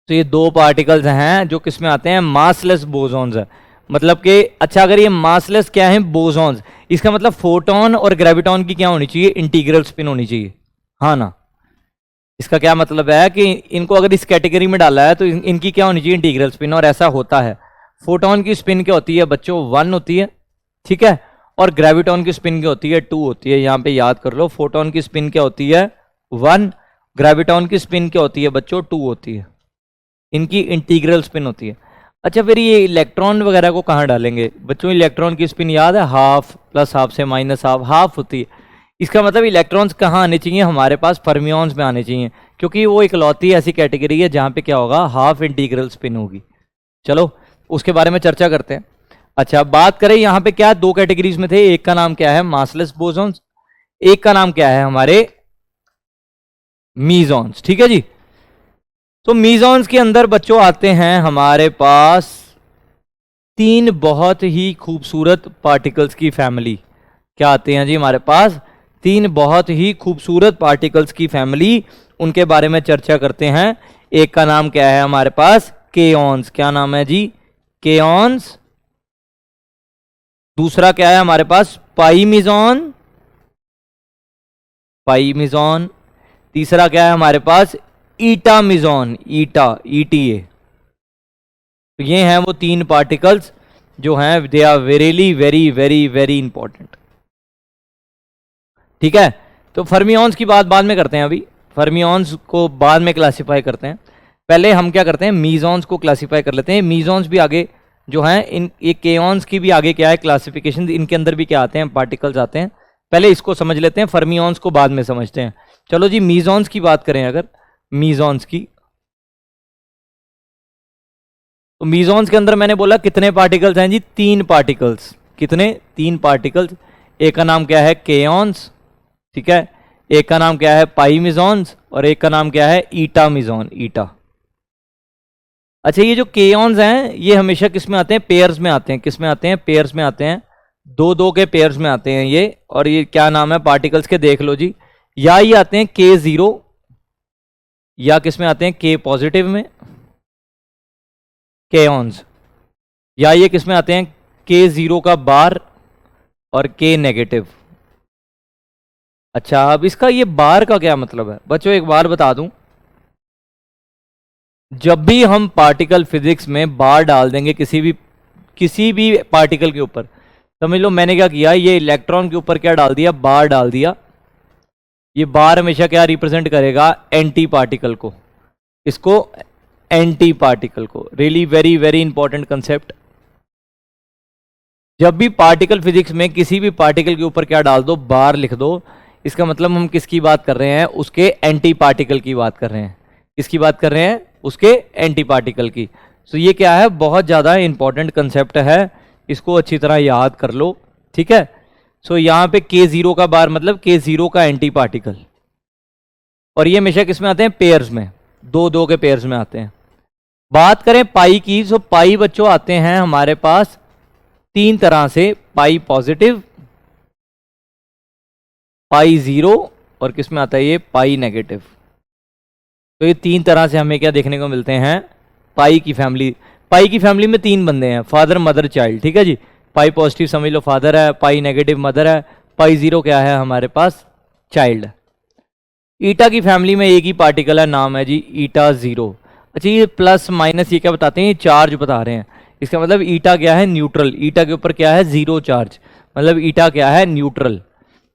तो ये दो पार्टिकल्स हैं जो किस में आते हैं, मासलेस बोसॉन्स है। मतलब कि अच्छा, अगर ये मासलेस क्या है बोसॉन्स, इसका मतलब फोटोन और ग्रेविटॉन की क्या होनी चाहिए, इंटीग्रल स्पिन होनी चाहिए, हाँ ना। इसका क्या मतलब है कि इनको अगर इस कैटेगरी में डाला है तो इनकी क्या होनी चाहिए, इंटीग्रल स्पिन, और ऐसा होता है। फोटोन की स्पिन क्या होती है बच्चों, 1 होती है, ठीक है, और ग्रेविटॉन की स्पिन क्या होती है, 2 होती है। यहां पे याद कर लो, फोटोन की स्पिन क्या होती है 1, ग्रेविटॉन की स्पिन क्या होती है बच्चों 2 होती है, इनकी इंटीग्रल स्पिन होती है। अच्छा, फिर ये इलेक्ट्रॉन वगैरह को कहाँ डालेंगे बच्चों, इलेक्ट्रॉन की स्पिन याद है, हाफ प्लस हाफ से माइनस हाफ, हाफ होती है। इसका मतलब इलेक्ट्रॉन्स कहाँ आने चाहिए हमारे पास, फर्मियॉन्स में आने चाहिए, क्योंकि वो इकलौती ऐसी कैटेगरी है जहाँ पे क्या होगा, हाफ इंटीग्रल स्पिन होगी। चलो उसके बारे में चर्चा करते हैं। अच्छा, बात करें यहाँ पे क्या दो कैटेगरीज में थे, एक का नाम क्या है मासलेस बोसॉन्स, एक का नाम क्या है हमारे मीजॉन्स, ठीक है जी। तो मीजॉन्स के अंदर बच्चों आते हैं हमारे पास 3 बहुत ही खूबसूरत पार्टिकल्स की फैमिली। क्या आते हैं जी हमारे पास, 3 बहुत ही खूबसूरत पार्टिकल्स की फैमिली, उनके बारे में चर्चा करते हैं। एक का नाम क्या है हमारे पास केऑन्स, क्या नाम है जी, केऑन्स। दूसरा क्या है हमारे पास पाइमिजॉन, पाइमिजॉन। तीसरा क्या है हमारे पास ईटामिजॉन, ईटा, ईटीए। तो ये हैं वो 3 पार्टिकल्स जो हैं, they are verily very very very important, ठीक है। तो फर्मियॉन्स की बात बाद में करते हैं, अभी फर्मियॉन्स को बाद में क्लासिफाई करते हैं। पहले हम क्या करते हैं, मीजॉन्स को क्लासिफाई कर लेते हैं। मीजॉन्स भी आगे जो हैं, इन ये केऑन्स की भी आगे क्या है क्लासिफिकेशन, इनके अंदर भी क्या आते हैं, पार्टिकल्स आते हैं। पहले इसको समझ लेते हैं, फर्मियॉन्स को बाद में समझते हैं। चलो जी, मीजॉन्स की बात करें अगर, मीजॉन्स की, तो मीजॉन्स के अंदर मैंने बोला कितने पार्टिकल्स हैं जी, 3 पार्टिकल्स। कितने, 3 पार्टिकल्स। एक का नाम क्या है केऑन्स, ठीक है, एक का नाम क्या है पाइमिजॉन्स, और एक का नाम क्या है ईटामिजॉन, ईटा। अच्छा, ये जो केऑन्स हैं ये हमेशा किस में आते हैं, पेयर्स में आते हैं। किस में आते हैं, पेयर्स में आते हैं, 2-2 के पेयर्स में आते हैं ये। और ये क्या नाम है पार्टिकल्स के, देख लो जी, या ये आते हैं K0, या किस में आते हैं K पॉजिटिव में, केऑन्स, या ये किस में आते हैं K0 का बार और K नेगेटिव। अच्छा, अब इसका ये बार का क्या मतलब है बच्चों, एक बार बता दूं, जब भी हम पार्टिकल फिजिक्स में बार डाल देंगे किसी भी पार्टिकल के ऊपर, समझ लो मैंने क्या किया, ये इलेक्ट्रॉन के ऊपर क्या डाल दिया, बार डाल दिया। ये बार हमेशा क्या रिप्रेजेंट करेगा, एंटी पार्टिकल को, इसको एंटी पार्टिकल को। Really very very important concept. जब भी पार्टिकल फिजिक्स में किसी भी पार्टिकल के ऊपर क्या डाल दो, बार लिख दो, इसका मतलब हम किसकी बात कर रहे हैं, उसके एंटी पार्टिकल की बात कर रहे हैं। किसकी बात कर रहे हैं, उसके एंटी पार्टिकल की। तो ये क्या है, बहुत ज़्यादा इंपॉर्टेंट कंसेप्ट है, इसको अच्छी तरह याद कर लो, ठीक है। सो यहाँ पे K0 का बार मतलब K0 का एंटी पार्टिकल, और ये हमेशा किस में आते हैं, पेयर्स में, 2-2 के पेयर्स में आते हैं। बात करें पाई की, तो पाई बच्चों आते हैं हमारे पास 3 तरह से, पाई पॉजिटिव, पाई 0, और किस में आता है ये पाई नेगेटिव। तो ये 3 तरह से हमें क्या देखने को मिलते हैं, पाई की फैमिली। पाई की फैमिली में 3 बंदे हैं, फादर मदर चाइल्ड, ठीक है जी। पाई पॉजिटिव समझ लो फादर है, पाई नेगेटिव मदर है, पाई 0 क्या है हमारे पास चाइल्ड है। ईटा की फैमिली में एक ही पार्टिकल है, नाम है जी ईटा 0। अच्छा, ये प्लस माइनस ये क्या बताते हैं, ये चार्ज बता रहे हैं। इसका मतलब ईटा क्या है, न्यूट्रल, ईटा के ऊपर क्या है 0 चार्ज, मतलब ईटा क्या है न्यूट्रल।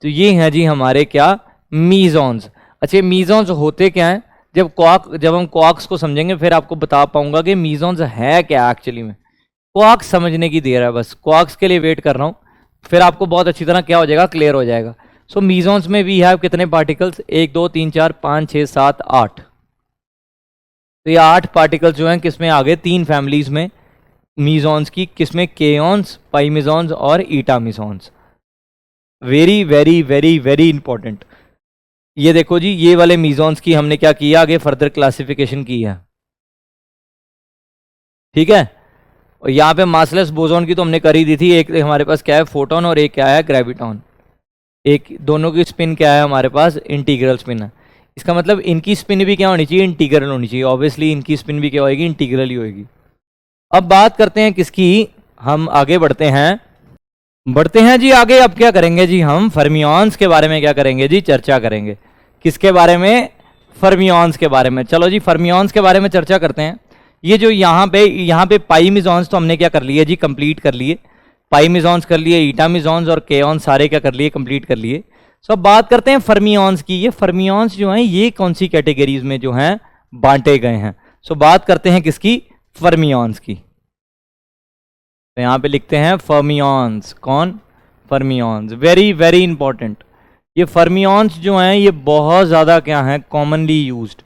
तो ये है जी हमारे क्या, मीजॉन्स। अच्छा, मीजॉन्स होते क्या हैं, जब हम क्वार्क्स को समझेंगे फिर आपको बता पाऊंगा कि मीजॉन्स है क्या एक्चुअली में। क्वार्क्स समझने की देर है, बस क्वार्क्स के लिए वेट कर रहा हूँ, फिर आपको बहुत अच्छी तरह क्या हो जाएगा, क्लियर हो जाएगा। सो मीजॉन्स में वी हैव कितने पार्टिकल्स, 1 2 3 4 5 6 7 8। तो ये 8 पार्टिकल्स जो हैं किसमें आ गए, 3 फैमिलीज में मीजॉन्स की, किसमें केऑन्स, पाइमिजॉन्स और eta mesons. Very very very very important. ये देखो जी, ये वाले मीजॉन्स की हमने क्या किया, आगे फर्दर क्लासिफिकेशन की है, ठीक है। और यहाँ पे मासलेस बोसॉन की तो हमने कर ही दी थी। एक हमारे पास क्या है, फोटोन, और एक क्या है, ग्रेविटॉन। एक दोनों की स्पिन क्या है हमारे पास, इंटीग्रल स्पिन है। इसका मतलब इनकी स्पिन भी क्या होनी चाहिए, इंटीग्रल होनी चाहिए। ऑब्वियसली इनकी स्पिन भी क्या होगी, इंटीग्रल ही होगी। अब बात करते हैं किसकी, हम आगे बढ़ते हैं जी आगे। अब क्या करेंगे जी, हम फर्मियंस के बारे में क्या करेंगे जी, चर्चा करेंगे। किसके बारे में, फर्मियंस के बारे में। चलो जी फर्मियंस के बारे में चर्चा करते हैं। ये जो यहाँ पे पाई मिजॉन्स तो हमने क्या कर लिए जी, कंप्लीट कर लिए। पाई मिजॉन्स कर लिए, ईटा मिजॉन्स और केऑन सारे क्या कर लिए, कंप्लीट कर लिए। सो अब बात करते हैं फर्मियंस की। ये फर्मियंस जो हैं ये कौन सी कैटेगरीज में जो हैं बांटे गए हैं। सो बात करते हैं किसकी, फर्मियंस की। तो यहां पे लिखते हैं फर्मियंस। कौन, फर्मियंस। Very very important. ये फर्मियंस जो हैं ये बहुत ज़्यादा क्या हैं, कॉमनली यूज्ड।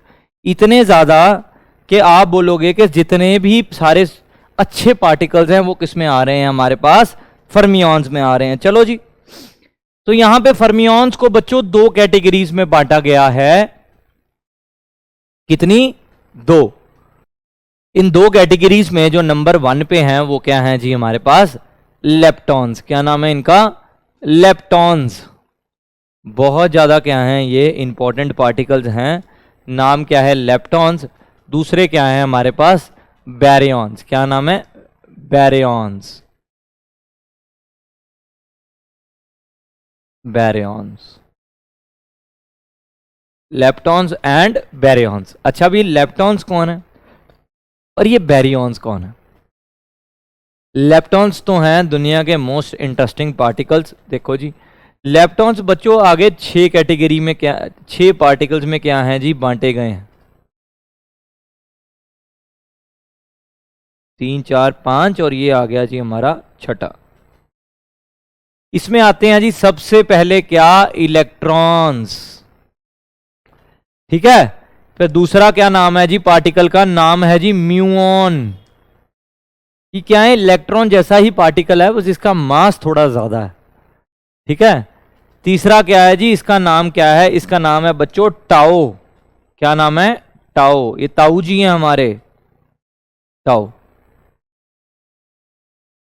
इतने ज़्यादा कि आप बोलोगे कि जितने भी सारे अच्छे पार्टिकल्स हैं वो किस में आ रहे हैं, हमारे पास फर्मियंस में आ रहे हैं। चलो जी, तो यहां पे फर्मियंस को बच्चों दो कैटेगरीज में बांटा गया है। कितनी, दो। इन दो कैटेगरीज में जो नंबर 1 पे हैं वो क्या है जी, हमारे पास लेप्टॉन्स। क्या नाम है इनका, लेप्टॉन्स। बहुत ज्यादा क्या हैं ये, इंपॉर्टेंट पार्टिकल्स हैं। नाम क्या है, लेप्टॉन्स। दूसरे क्या है हमारे पास, बैरियॉन्स। क्या नाम है, बैरियॉन्स। बैरियॉन्स, लेप्टॉन्स एंड बैरियॉन्स। अच्छा भी लेप्टॉन्स कौन है और ये बैरियॉन्स कौन है। लेप्टॉन्स तो हैं दुनिया के मोस्ट इंटरेस्टिंग पार्टिकल्स। देखो जी लेप्टॉन्स बच्चों आगे 6 कैटेगरी में क्या, 6 पार्टिकल्स में क्या हैं जी, बांटे गए हैं। 3 4 5 और ये आ गया जी हमारा छठा। इसमें आते हैं जी सबसे पहले क्या, इलेक्ट्रॉन्स। ठीक है। फिर दूसरा क्या नाम है जी पार्टिकल का, नाम है जी म्यूऑन। ये क्या है, इलेक्ट्रॉन जैसा ही पार्टिकल है, बस इसका मास थोड़ा ज्यादा है। ठीक है। तीसरा क्या है जी, इसका नाम क्या है, इसका नाम है बच्चों टाओ। क्या नाम है, टाओ। ये ताऊ जी हैं हमारे, टाओ।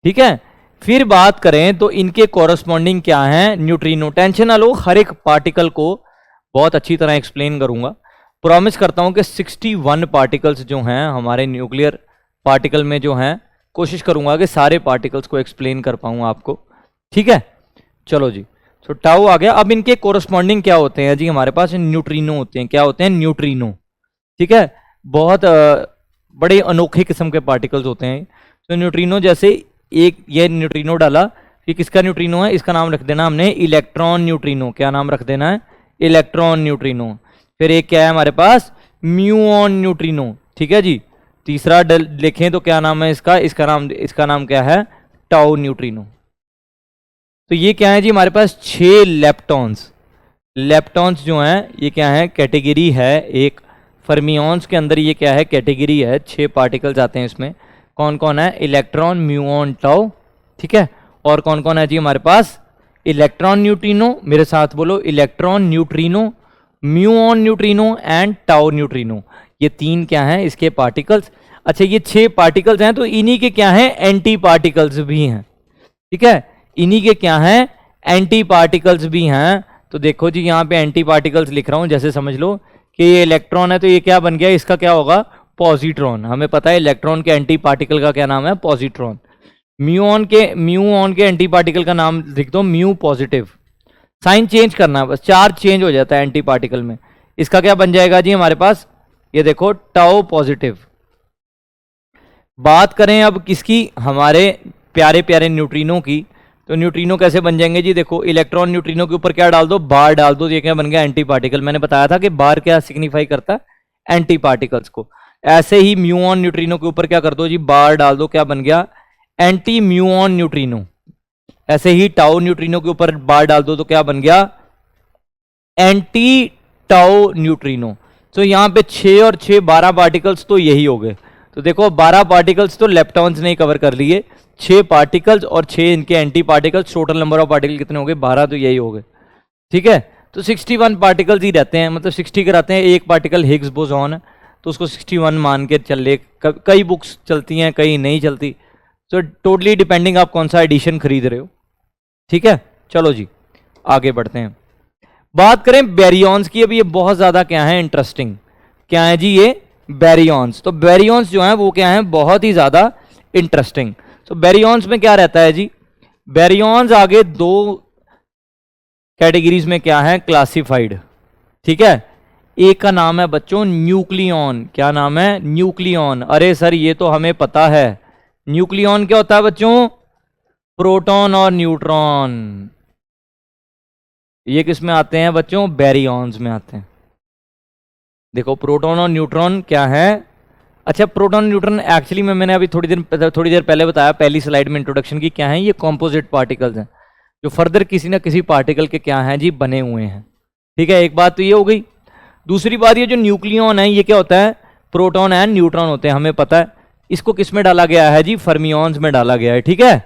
ठीक है। फिर बात करें तो इनके कॉरस्पॉन्डिंग क्या है, न्यूट्रिनो। टेंशन ना लो, हर एक पार्टिकल को बहुत अच्छी तरह एक्सप्लेन करूंगा। प्रॉमिस करता हूं कि 61 पार्टिकल्स जो हैं हमारे न्यूक्लियर पार्टिकल में जो हैं, कोशिश करूंगा कि सारे पार्टिकल्स को एक्सप्लेन कर पाऊं आपको। ठीक है। चलो जी, तो टाउ आ गया। अब इनके कोरस्पॉन्डिंग क्या होते हैं जी, हमारे पास न्यूट्रिनो होते हैं। क्या होते हैं, न्यूट्रिनो। ठीक है। बहुत बड़े अनोखे किस्म के पार्टिकल्स होते हैं। तो न्यूट्रिनो जैसे एक ये न्यूट्रिनो डाला, कि किसका न्यूट्रिनो है, इसका नाम रख देना हमने इलेक्ट्रॉन न्यूट्रिनो। क्या नाम रख देना है, इलेक्ट्रॉन न्यूट्रिनो। फिर एक क्या है हमारे पास, म्यूऑन न्यूट्रिनो। ठीक है जी। तीसरा लिखें तो क्या नाम है इसका, इसका नाम क्या है, टाउ न्यूट्रिनो। तो ये क्या है जी, हमारे पास 6 लेप्टॉन्स। लेप्टॉन्स जो हैं ये क्या है, कैटेगरी है एक। फर्मियंस के अंदर ये क्या है, कैटेगरी है। 6 पार्टिकल्स आते हैं इसमें। कौन कौन है, इलेक्ट्रॉन, म्यूऑन, टाउ। ठीक है। और कौन कौन है जी हमारे पास, इलेक्ट्रॉन न्यूट्रिनो। मेरे साथ बोलो, electron neutrino, muon neutrino and tau neutrino. ये 3 क्या हैं इसके पार्टिकल्स। अच्छा, ये 6 पार्टिकल्स हैं, तो इन्हीं के क्या हैं, एंटी पार्टिकल्स भी हैं। ठीक है। इन्हीं के क्या हैं, एंटी पार्टिकल्स भी हैं। तो देखो जी यहाँ पे एंटी पार्टिकल्स लिख रहा हूं, जैसे समझ लो कि ये इलेक्ट्रॉन है, तो ये क्या बन गया, इसका क्या होगा, पॉजिट्रॉन। हमें पता है इलेक्ट्रॉन के एंटी पार्टिकल का क्या नाम है, पॉजिट्रॉन। म्यूऑन के एंटी पार्टिकल का नाम लिख दो म्यू पॉजिटिव। साइन चेंज करना है बस, चार्ज चेंज हो जाता है एंटी पार्टिकल में। इसका क्या बन जाएगा जी हमारे पास, ये देखो टाउ पॉजिटिव। बात करें अब किसकी, हमारे प्यारे प्यारे न्यूट्रिनो की। तो न्यूट्रिनो कैसे बन जाएंगे जी, देखो इलेक्ट्रॉन न्यूट्रिनो के ऊपर क्या डाल दो, बार डाल दो, ये क्या बन गया, एंटी पार्टिकल। मैंने बताया था कि बार क्या सिग्निफाई करता है, एंटी पार्टिकल्स को। ऐसे ही म्यूऑन न्यूट्रिनो के ऊपर क्या कर दो जी, बार डाल दो, क्या बन गया, एंटी म्यूऑन न्यूट्रिनो। ऐसे ही टाउ न्यूट्रिनो के ऊपर बार डाल दो तो क्या बन गया, एंटी टाउ न्यूट्रिनो। तो यहां पे 6 और 6 12 पार्टिकल्स तो यही हो गए। तो देखो 12 पार्टिकल्स तो लेप्टॉन्स ने कवर कर लिए, 6 पार्टिकल्स और 6 इनके anti particles, total number of particle कितने हो गए, 12, तो यही हो गए। ठीक है। तो 61 पार्टिकल्स ही रहते हैं, मतलब 60 के रहते हैं। एक पार्टिकल हिग्स बोसॉन है तो उसको 61 मान के चल ले। कई बुक्स चलती हैं, कई नहीं चलती। सो टोटली डिपेंडिंग आप कौन सा एडिशन खरीद रहे हो। ठीक है, चलो जी आगे बढ़ते हैं। बात करें बैरियॉन्स की। अब ये बहुत ज्यादा क्या है इंटरेस्टिंग, क्या है जी ये बैरियॉन्स। तो बैरियॉन्स जो है वो क्या है बहुत ही ज्यादा इंटरेस्टिंग। तो बैरियॉन्स में क्या रहता है जी, बैरियॉन्स आगे दो कैटेगरीज में क्या है क्लासिफाइड। ठीक है, एक का नाम है बच्चों न्यूक्लियॉन। क्या नाम है, न्यूक्लियॉन। अरे सर ये तो हमें पता है, न्यूक्लियॉन क्या होता है बच्चों, प्रोटॉन और न्यूट्रॉन। ये किस में आते हैं बच्चों, बैरियॉन्स में आते हैं। देखो प्रोटॉन और न्यूट्रॉन क्या है। अच्छा, प्रोटॉन न्यूट्रॉन एक्चुअली में मैंने अभी थोड़ी देर पहले बताया पहली स्लाइड में इंट्रोडक्शन की, क्या है ये कॉम्पोजिट पार्टिकल्स हैं जो फर्दर किसी ना किसी पार्टिकल के क्या हैं जी बने हुए हैं। ठीक है, एक बात तो ये हो गई। दूसरी बात ये जो न्यूक्लियॉन है ये क्या होता है, प्रोटॉन एंड न्यूट्रॉन होते हैं, हमें पता है। इसको किस में डाला गया है जी, फर्मियॉन्स में डाला गया है। ठीक है,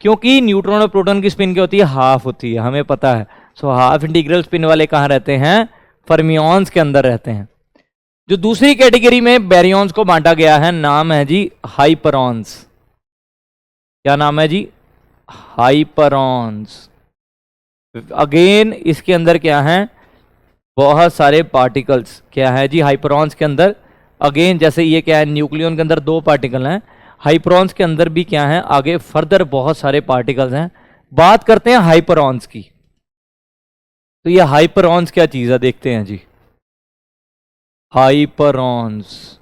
क्योंकि न्यूट्रॉन और प्रोटॉन की स्पिन क्या होती है, हाफ होती है, हमें पता है। सो हाफ इंटीग्रल स्पिन वाले कहाँ रहते हैं, फर्मियॉन्स के अंदर रहते हैं। जो दूसरी कैटेगरी में बैरियॉन्स को बांटा गया है नाम है जी हाइपरॉन्स। क्या नाम है जी, हाइपरॉन्स। अगेन इसके अंदर क्या है, बहुत सारे पार्टिकल्स। क्या है जी हाइपरॉन्स के अंदर, अगेन जैसे ये क्या है न्यूक्लियन के अंदर दो पार्टिकल हैं, हाइपरॉन्स के अंदर भी क्या है आगे फर्दर बहुत सारे पार्टिकल्स हैं। बात करते हैं हाइपरॉन्स की। तो ये हाइपरॉन्स क्या चीज है देखते हैं जी, हाइपरॉन्स।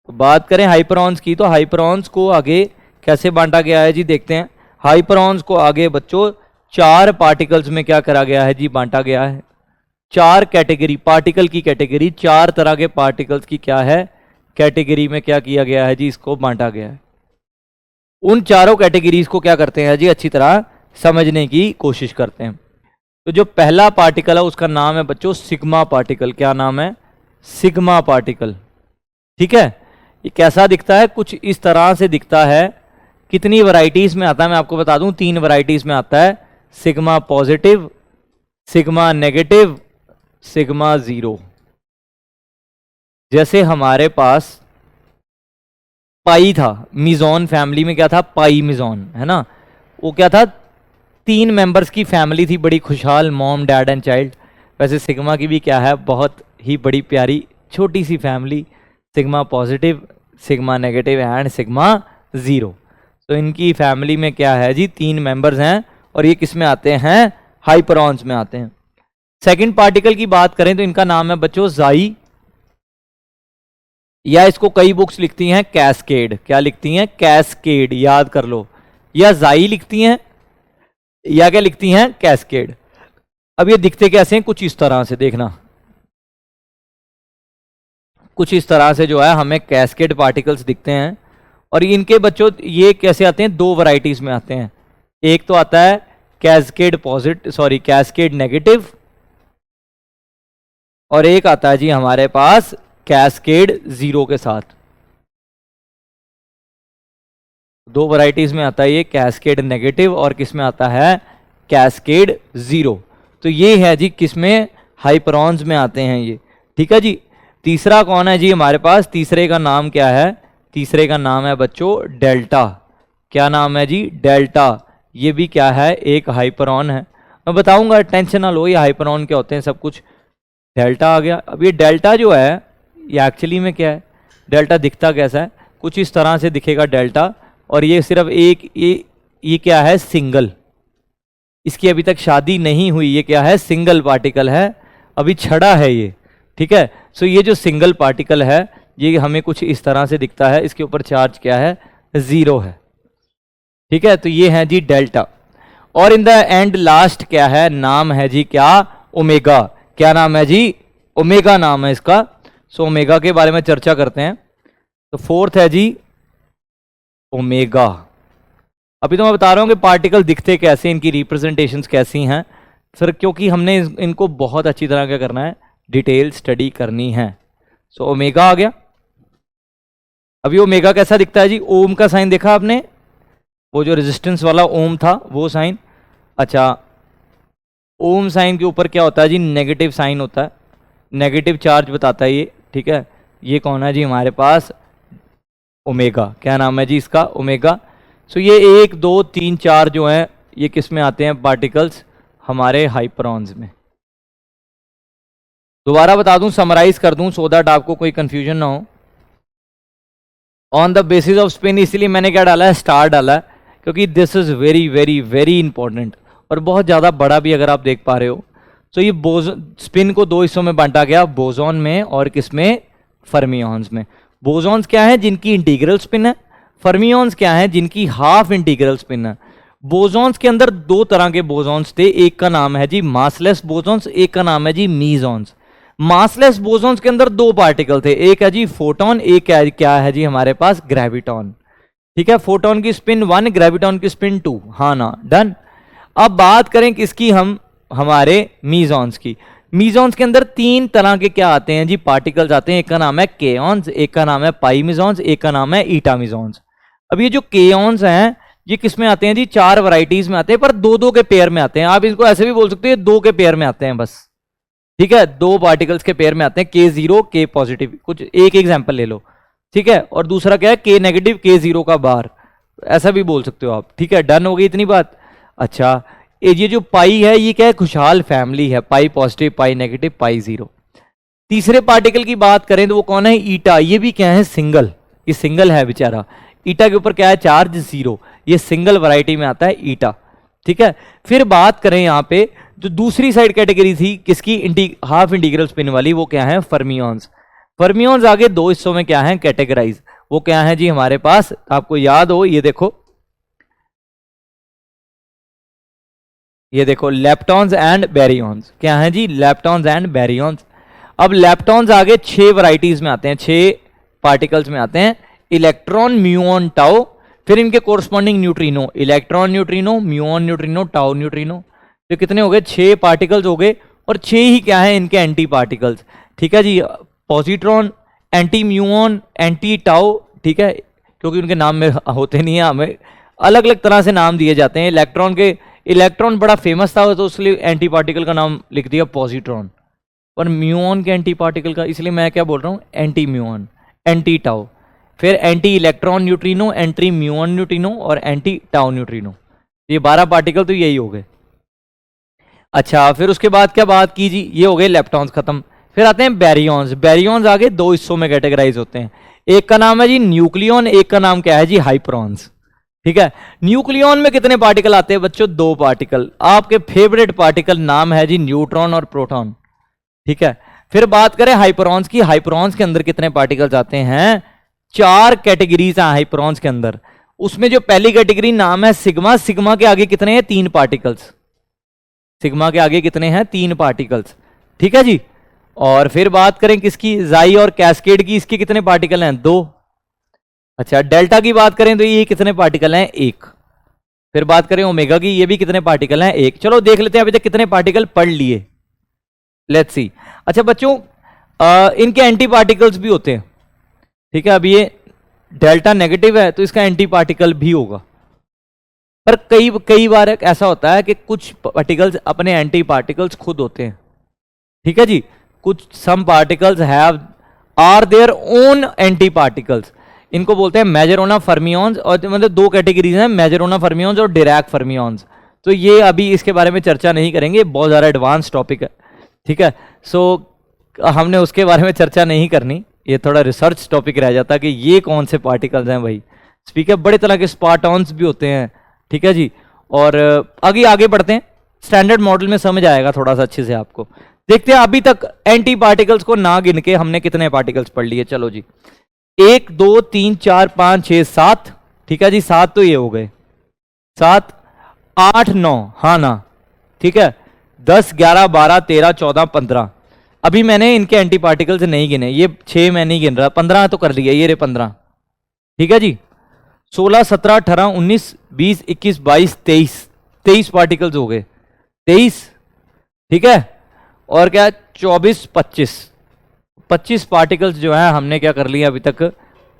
बात करें हाइपरॉन्स की तो हाइपरॉन्स को आगे कैसे बांटा गया है जी देखते हैं। हाइपरॉन्स को आगे बच्चों चार पार्टिकल्स में क्या करा गया है जी, बांटा गया है। चार कैटेगरी, पार्टिकल की कैटेगरी, चार तरह के पार्टिकल्स की क्या है कैटेगरी में क्या किया गया है जी, इसको बांटा गया है। उन चारों कैटेगरीज को क्या करते हैं जी अच्छी तरह समझने की कोशिश करते हैं। तो जो पहला पार्टिकल है उसका नाम है बच्चों सिग्मा पार्टिकल। क्या नाम है, सिग्मा पार्टिकल। ठीक है, ये कैसा दिखता है, कुछ इस तरह से दिखता है। कितनी वैरायटीज में आता है मैं आपको बता दूं, तीन वैरायटीज में आता है, sigma positive, sigma negative, sigma zero. जैसे हमारे पास पाई था, मिजोन फैमिली में क्या था, पाई मिजोन है ना, वो क्या था, तीन मेंबर्स की फैमिली थी, बड़ी खुशहाल, मॉम डैड एंड चाइल्ड। वैसे सिग्मा की भी क्या है बहुत ही बड़ी प्यारी छोटी सी family, sigma positive, sigma negative and sigma zero. तो इनकी फैमिली में क्या है जी तीन मेंबर्स हैं और ये किस में आते हैं, हाइपरॉन्स में आते हैं। सेकंड पार्टिकल की बात करें तो इनका नाम है बच्चों जाई, या इसको कई बुक्स लिखती हैं कैस्केड। क्या लिखती हैं, कैस्केड, याद कर लो, या जाई लिखती हैं या क्या लिखती हैं, कैस्केड। अब ये दिखते कैसे हैं, कुछ इस तरह से देखना, कुछ इस तरह से जो है हमें कैस्केड पार्टिकल्स दिखते हैं। और इनके बच्चों ये कैसे आते हैं, दो वैरायटीज में आते हैं। एक तो आता है cascade positive, sorry cascade negative, और एक आता है जी हमारे पास कैस्केड जीरो के साथ। दो वैरायटीज में आता है ये, कैस्केड नेगेटिव और किस में आता है, कैस्केड जीरो। तो ये है जी किसमें, हाइपरॉन्स में आते हैं ये। ठीक है जी, तीसरा कौन है जी हमारे पास, तीसरे का नाम क्या है, तीसरे का नाम है बच्चों डेल्टा। क्या नाम है जी, डेल्टा। ये भी क्या है, एक हाइपरॉन है। मैं बताऊंगा, टेंशन ना लो, ये हाइपरॉन क्या होते हैं सब कुछ। डेल्टा आ गया। अब ये डेल्टा जो है ये एक्चुअली में क्या है, डेल्टा दिखता कैसा है, कुछ इस तरह से दिखेगा डेल्टा। और ये सिर्फ एक ये क्या है, सिंगल, इसकी अभी तक शादी नहीं हुई, ये क्या है, सिंगल पार्टिकल है, अभी छड़ा है ये। ठीक है, सो ये जो सिंगल पार्टिकल है ये हमें कुछ इस तरह से दिखता है, इसके ऊपर चार्ज क्या है, जीरो है। ठीक है, तो ये है जी डेल्टा। और इन द एंड लास्ट क्या है, नाम है जी क्या, ओमेगा। क्या नाम है जी, ओमेगा नाम है इसका। सो ओमेगा के बारे में चर्चा करते हैं। तो फोर्थ है जी ओमेगा। अभी तो मैं बता रहा हूं कि पार्टिकल दिखते कैसे, इनकी रिप्रेजेंटेशंस कैसी हैं सर, क्योंकि हमने इनको बहुत अच्छी तरह क्या करना है, डिटेल स्टडी करनी है। सो ओमेगा आ गया। अभी ओमेगा कैसा दिखता है जी, ओम का साइन देखा आपने, वो जो रेजिस्टेंस वाला ओम था वो साइन। अच्छा, ओम साइन के ऊपर क्या होता है जी, नेगेटिव साइन होता है, नेगेटिव चार्ज बताता है ये। ठीक है, ये कौन है जी हमारे पास, ओमेगा। क्या नाम है जी इसका? ओमेगा। सो ये 1 2 3 4 जो है ये किस में आते हैं पार्टिकल्स? हमारे हाइपरॉन्स में। दोबारा बता दूं, समराइज कर दूं सो दैट आपको कोई कंफ्यूजन ना हो। On the basis off spin, इसलिए मैंने क्या डाला है? स्टार डाला है, क्योंकि this is very very very important और बहुत ज़्यादा बड़ा भी, अगर आप देख पा रहे हो। तो ये स्पिन को दो हिस्सों में बांटा गया, बोसॉन में और किसमें? फर्मियॉन्स में। बोसॉन्स क्या है? जिनकी इंटीग्रल स्पिन है। फर्मियॉन्स क्या है? जिनकी हाफ इंटीग्रल स्पिन है। बोसॉन्स के अंदर दो तरह के बोसॉन्स थे, एक का नाम है जी मासलेस बोसॉन्स, एक का नाम है जी मीजॉन्स। मासलेस बोसॉन्स के अंदर दो पार्टिकल थे, एक है जी फोटोन, एक है क्या है जी हमारे पास? ग्रेविटॉन। ठीक है, फोटोन की स्पिन 1, ग्रेविटॉन की स्पिन 2। हाँ ना, डन। अब बात करें किसकी? हम हमारे मीजॉन्स की। मीजॉन्स के अंदर तीन तरह के क्या आते हैं जी? पार्टिकल्स आते हैं। एक का नाम है केऑन्स, एक का नाम है पाई मिजॉन्स, एक का नाम है ईटा मिजॉन्स। अब ये जो केऑन्स हैं ये किस में आते हैं जी? 4 वैरायटीज में आते हैं, पर दो दो के पेयर में आते हैं। आप इसको ऐसे भी बोल सकते हैं, 2 के पेयर में आते हैं बस। ठीक है, 2 पार्टिकल्स के पेयर में आते हैं, K0 K पॉजिटिव। कुछ एक एग्जांपल ले लो, ठीक है। और दूसरा क्या है? K नेगेटिव K0 का बार, ऐसा भी बोल सकते हो आप। ठीक है, डन हो गई इतनी बात। अच्छा, ये जो पाई है ये क्या है? खुशहाल फैमिली है, पाई पॉजिटिव, पाई नेगेटिव, पाई 0। तीसरे पार्टिकल की बात करें तो वो कौन है? ईटा। ये भी क्या है? सिंगल। ये सिंगल है बेचारा। ईटा के ऊपर क्या है? चार्ज 0। ये सिंगल वैरायटी में आता है ईटा। ठीक है, फिर बात करें यहाँ पे जो दूसरी साइड कैटेगरी थी किसकी? हाफ इंटीग्रल स्पिन वाली, वो क्या है? फर्मियॉन्स। फर्मियॉन्स आगे दो हिस्सों में क्या है? कैटेगराइज। वो क्या है जी हमारे पास? आपको याद हो, ये देखो, ये देखो, लेप्टॉन्स एंड बैरियॉन्स। क्या है जी? Leptons and बैरियॉन्स। अब लेप्टॉन्स आगे 6 वैरायटीज में आते हैं, 6 पार्टिकल्स में आते हैं। इलेक्ट्रॉन, म्यूऑन, टाउ, फिर इनके corresponding neutrino. Electron neutrino, muon neutrino, tau neutrino. तो कितने हो गए? 6 पार्टिकल्स हो गए, और 6 ही क्या है? इनके एंटी पार्टिकल्स। ठीक है जी, positron, antimuon, antitau. ठीक है, क्योंकि उनके नाम में होते नहीं है, हमें अलग अलग तरह से नाम दिए जाते हैं। इलेक्ट्रॉन के, इलेक्ट्रॉन बड़ा फेमस था तो इसलिए एंटी पार्टिकल का नाम लिख दिया पॉजिट्रॉन, और म्यूऑन के एंटी पार्टिकल का, इसलिए मैं क्या बोल रहा हूँ? एंटी म्यूऑन, एंटी टाउ, फिर anti electron neutrino, anti muon neutrino और एंटी टाउ न्यूट्रिनो। ये 12 पार्टिकल तो यही हो गए। अच्छा, फिर उसके बाद क्या बात की जी? ये हो गए लेप्टॉन्स खत्म। फिर आते हैं बैरियॉन्स। बैरियॉन्स आगे दो हिस्सों में कैटेगराइज होते हैं, एक का नाम है जी न्यूक्लियन, एक का नाम क्या है जी? हाइपरॉन्स। ठीक है, न्यूक्लियन में कितने पार्टिकल आते हैं बच्चों? 2 पार्टिकल। आपके फेवरेट पार्टिकल नाम है जी न्यूट्रॉन और प्रोटॉन। ठीक है, फिर बात करें हाइपरॉन्स की। हाइपरॉन्स के अंदर कितने पार्टिकल्स आते हैं? 4 कैटेगरीज हैं हाइपरॉन्स के अंदर। उसमें जो पहली कैटेगरी नाम है सिग्मा। सिग्मा के आगे कितने हैं? 3 पार्टिकल्स। सिग्मा के आगे कितने हैं? 3 पार्टिकल्स। ठीक है जी। और फिर बात करें किसकी? जाई और कैस्केड की, इसके कितने पार्टिकल हैं? 2। अच्छा, डेल्टा की बात करें तो ये कितने पार्टिकल हैं? 1। फिर बात करें ओमेगा की, ये भी कितने पार्टिकल हैं? 1। चलो देख लेते हैं अभी तक कितने पार्टिकल पढ़ लिए। Let's see. अच्छा बच्चों, इनके एंटी पार्टिकल्स भी होते हैं। ठीक है, अब ये डेल्टा नेगेटिव है तो इसका एंटी पार्टिकल भी होगा, पर कई बार ऐसा होता है कि कुछ पार्टिकल्स अपने एंटी पार्टिकल्स खुद होते हैं। ठीक है जी, कुछ some particles have are their own antiparticles. इनको बोलते हैं मेजरोना फर्मियॉन्स, और मतलब 2 कैटेगरीज हैं, मेजरोना फर्मियॉन्स और डिरैक फर्मियॉन्स। तो ये अभी इसके बारे में चर्चा नहीं करेंगे, बहुत ज़्यादा एडवांस टॉपिक है। ठीक है, सो हमने उसके बारे में चर्चा नहीं करनी, ये थोड़ा रिसर्च टॉपिक रह जाता है कि ये कौन से पार्टिकल्स हैं भाई। ठीक है, बड़े तरह के स्पार्टॉन्स भी होते हैं। ठीक है जी, और आगे बढ़ते हैं, स्टैंडर्ड मॉडल में समझ आएगा थोड़ा सा अच्छे से आपको। देखते हैं अभी तक एंटी पार्टिकल्स को ना गिन के हमने कितने पार्टिकल्स पढ़ लिए। चलो जी, 1 2 3 4 5 6 7। ठीक है जी, 7 तो ये हो गए, 7 8 9, हाँ ना। ठीक है, 10 11 12 13 14 15। अभी मैंने इनके एंटी पार्टिकल्स नहीं गिने, ये 6 मैं नहीं गिन रहा, 15 तो कर लिया, ये रे 15। ठीक है जी, 16 17 18 19 20 21 22 23 पार्टिकल्स हो गए, 23। ठीक है, और क्या 24 25 पार्टिकल्स जो है हमने क्या कर लिया अभी तक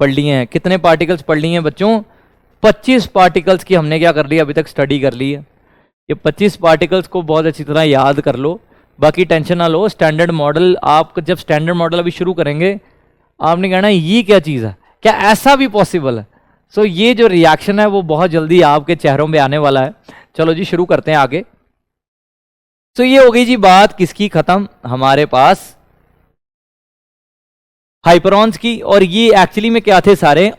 पढ़ लिए हैं। कितने पार्टिकल्स पढ़ लिए हैं बच्चों? 25 पार्टिकल्स की हमने क्या कर लिया अभी तक? स्टडी कर ली है। ये 25 पार्टिकल्स को बहुत अच्छी तरह याद कर लो, बाकी टेंशन ना लो। स्टैंडर्ड मॉडल, आप जब स्टैंडर्ड मॉडल अभी शुरू करेंगे आपने कहना ये क्या चीज़ है, क्या ऐसा भी पॉसिबल है? सो ये जो रिएक्शन है वो बहुत जल्दी आपके चेहरों में आने वाला है। चलो जी शुरू करते हैं आगे। तो ये हो गई जी बात किसकी खत्म, हमारे पास हाइपरॉन्स की। और ये एक्चुअली में क्या थे सारे,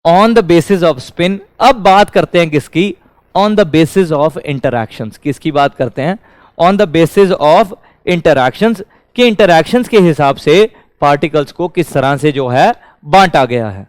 on the basis off spin. अब बात करते हैं किसकी, on the basis of interactions. किसकी बात करते हैं, on the basis of interactions, के इंटरैक्शंस के हिसाब से पार्टिकल्स को किस तरह से जो है बांटा गया है।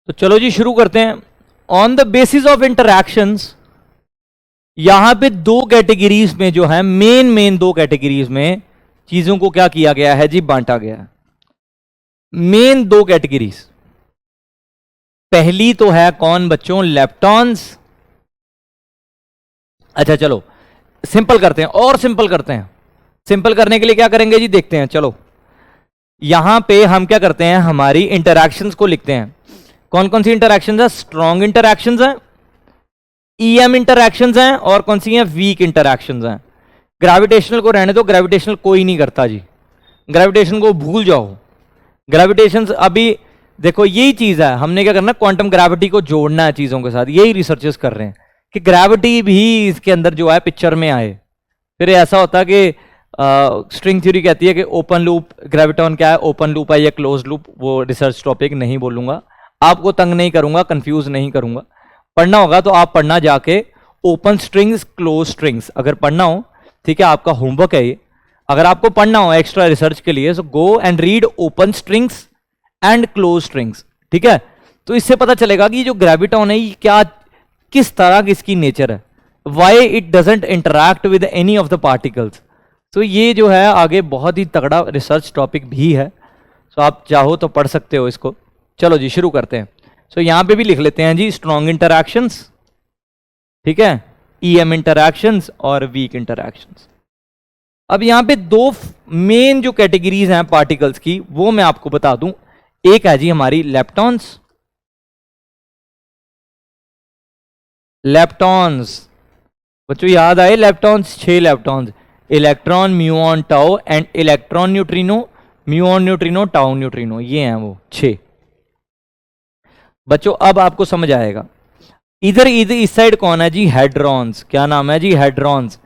तो चलो जी शुरू करते हैं। On the basis of interactions, यहां पे दो कैटेगरीज में जो है मेन दो कैटेगरीज में चीजों को क्या किया गया है जी, बांटा गया है। मेन दो कैटेगरीज, पहली तो है कौन बच्चों, लेप्टॉन्स। अच्छा चलो सिंपल करते हैं और सिंपल करते हैं। सिंपल करने के लिए क्या करेंगे जी, देखते हैं। चलो यहां पे हम क्या करते हैं, हमारी इंटरैक्शंस को लिखते हैं। कौन कौन सी इंटरैक्शंस है, स्ट्रॉन्ग इंटरैक्शंस हैं, ईएम इंटरैक्शंस हैं, और कौन सी हैं, वीक इंटरैक्शंस हैं। ग्रेविटेशनल को रहने दो, ग्रेविटेशनल कोई नहीं करता जी, ग्रेविटेशन को भूल जाओ। ग्रेविटेशन अभी देखो यही चीज है, हमने क्या करना, क्वांटम ग्रेविटी को जोड़ना है चीजों के साथ। यही रिसर्चर्स कर रहे हैं कि ग्रेविटी भी इसके अंदर जो है पिक्चर में आए। फिर ऐसा होता है कि स्ट्रिंग थ्योरी कहती है कि ओपन लूप ग्रेविटॉन क्या है, ओपन लूप है या क्लोज लूप, वो रिसर्च टॉपिक नहीं बोलूंगा, आपको तंग नहीं करूंगा, कंफ्यूज नहीं करूंगा। पढ़ना होगा तो आप पढ़ना जाके ओपन स्ट्रिंग्स क्लोज स्ट्रिंग्स, अगर पढ़ना हो, ठीक है, आपका होमवर्क है ये। अगर आपको पढ़ना हो एक्स्ट्रा रिसर्च के लिए, so go and read open strings and close strings, ठीक है। तो इससे पता चलेगा कि जो ग्रेविटॉन है ये क्या, किस तरह की इसकी नेचर है, why it doesn't interact with any of the particles. तो ये जो है आगे बहुत ही तगड़ा रिसर्च टॉपिक भी है, सो आप चाहो तो पढ़ सकते हो इसको। चलो जी शुरू करते हैं। सो यहां पे भी लिख लेते हैं जी स्ट्रॉन्ग इंटरैक्शंस, ठीक है, ईएम इंटरैक्शंस और वीक इंटरैक्शंस। अब यहां पे दो मेन जो कैटेगरीज हैं पार्टिकल्स की, वो मैं आपको बता दूं। एक है जी हमारी लेप्टॉन्स, लेप्टॉन्स बच्चों याद आए, leptons 6 leptons, electron, muon, tau and electron neutrino, muon neutrino, tau neutrino, ये हैं वो 6 बच्चों। अब आपको समझ आएगा। इधर इधर इस साइड कौन है जी, हेड्रॉन्स। क्या नाम है जी, हेड्रॉन्स।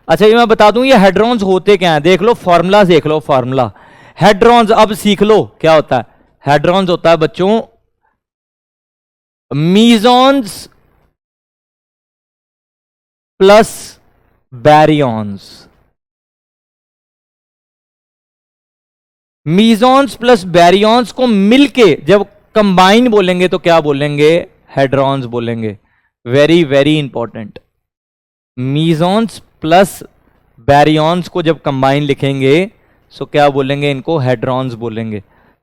अच्छा ये मैं बता दूं ये हेड्रॉन्स होते क्या हैं, देख लो फॉर्मूला, देख लो फॉर्मूला हेड्रॉन्स, अब सीख लो क्या होता है। हेड्रॉन्स होता है बच्चों मीजॉन्स प्लस बैरियॉन्स। मीजॉन्स प्लस बैरियॉन्स को मिलके जब कंबाइन बोलेंगे तो क्या बोलेंगे, हेड्रॉन्स बोलेंगे। वेरी वेरी इंपॉर्टेंट, मीजॉन्स प्लस बैरियॉन्स को जब कंबाइन लिखेंगे सो क्या बोलेंगे, इनको हेड्रॉन्स बोलेंगे,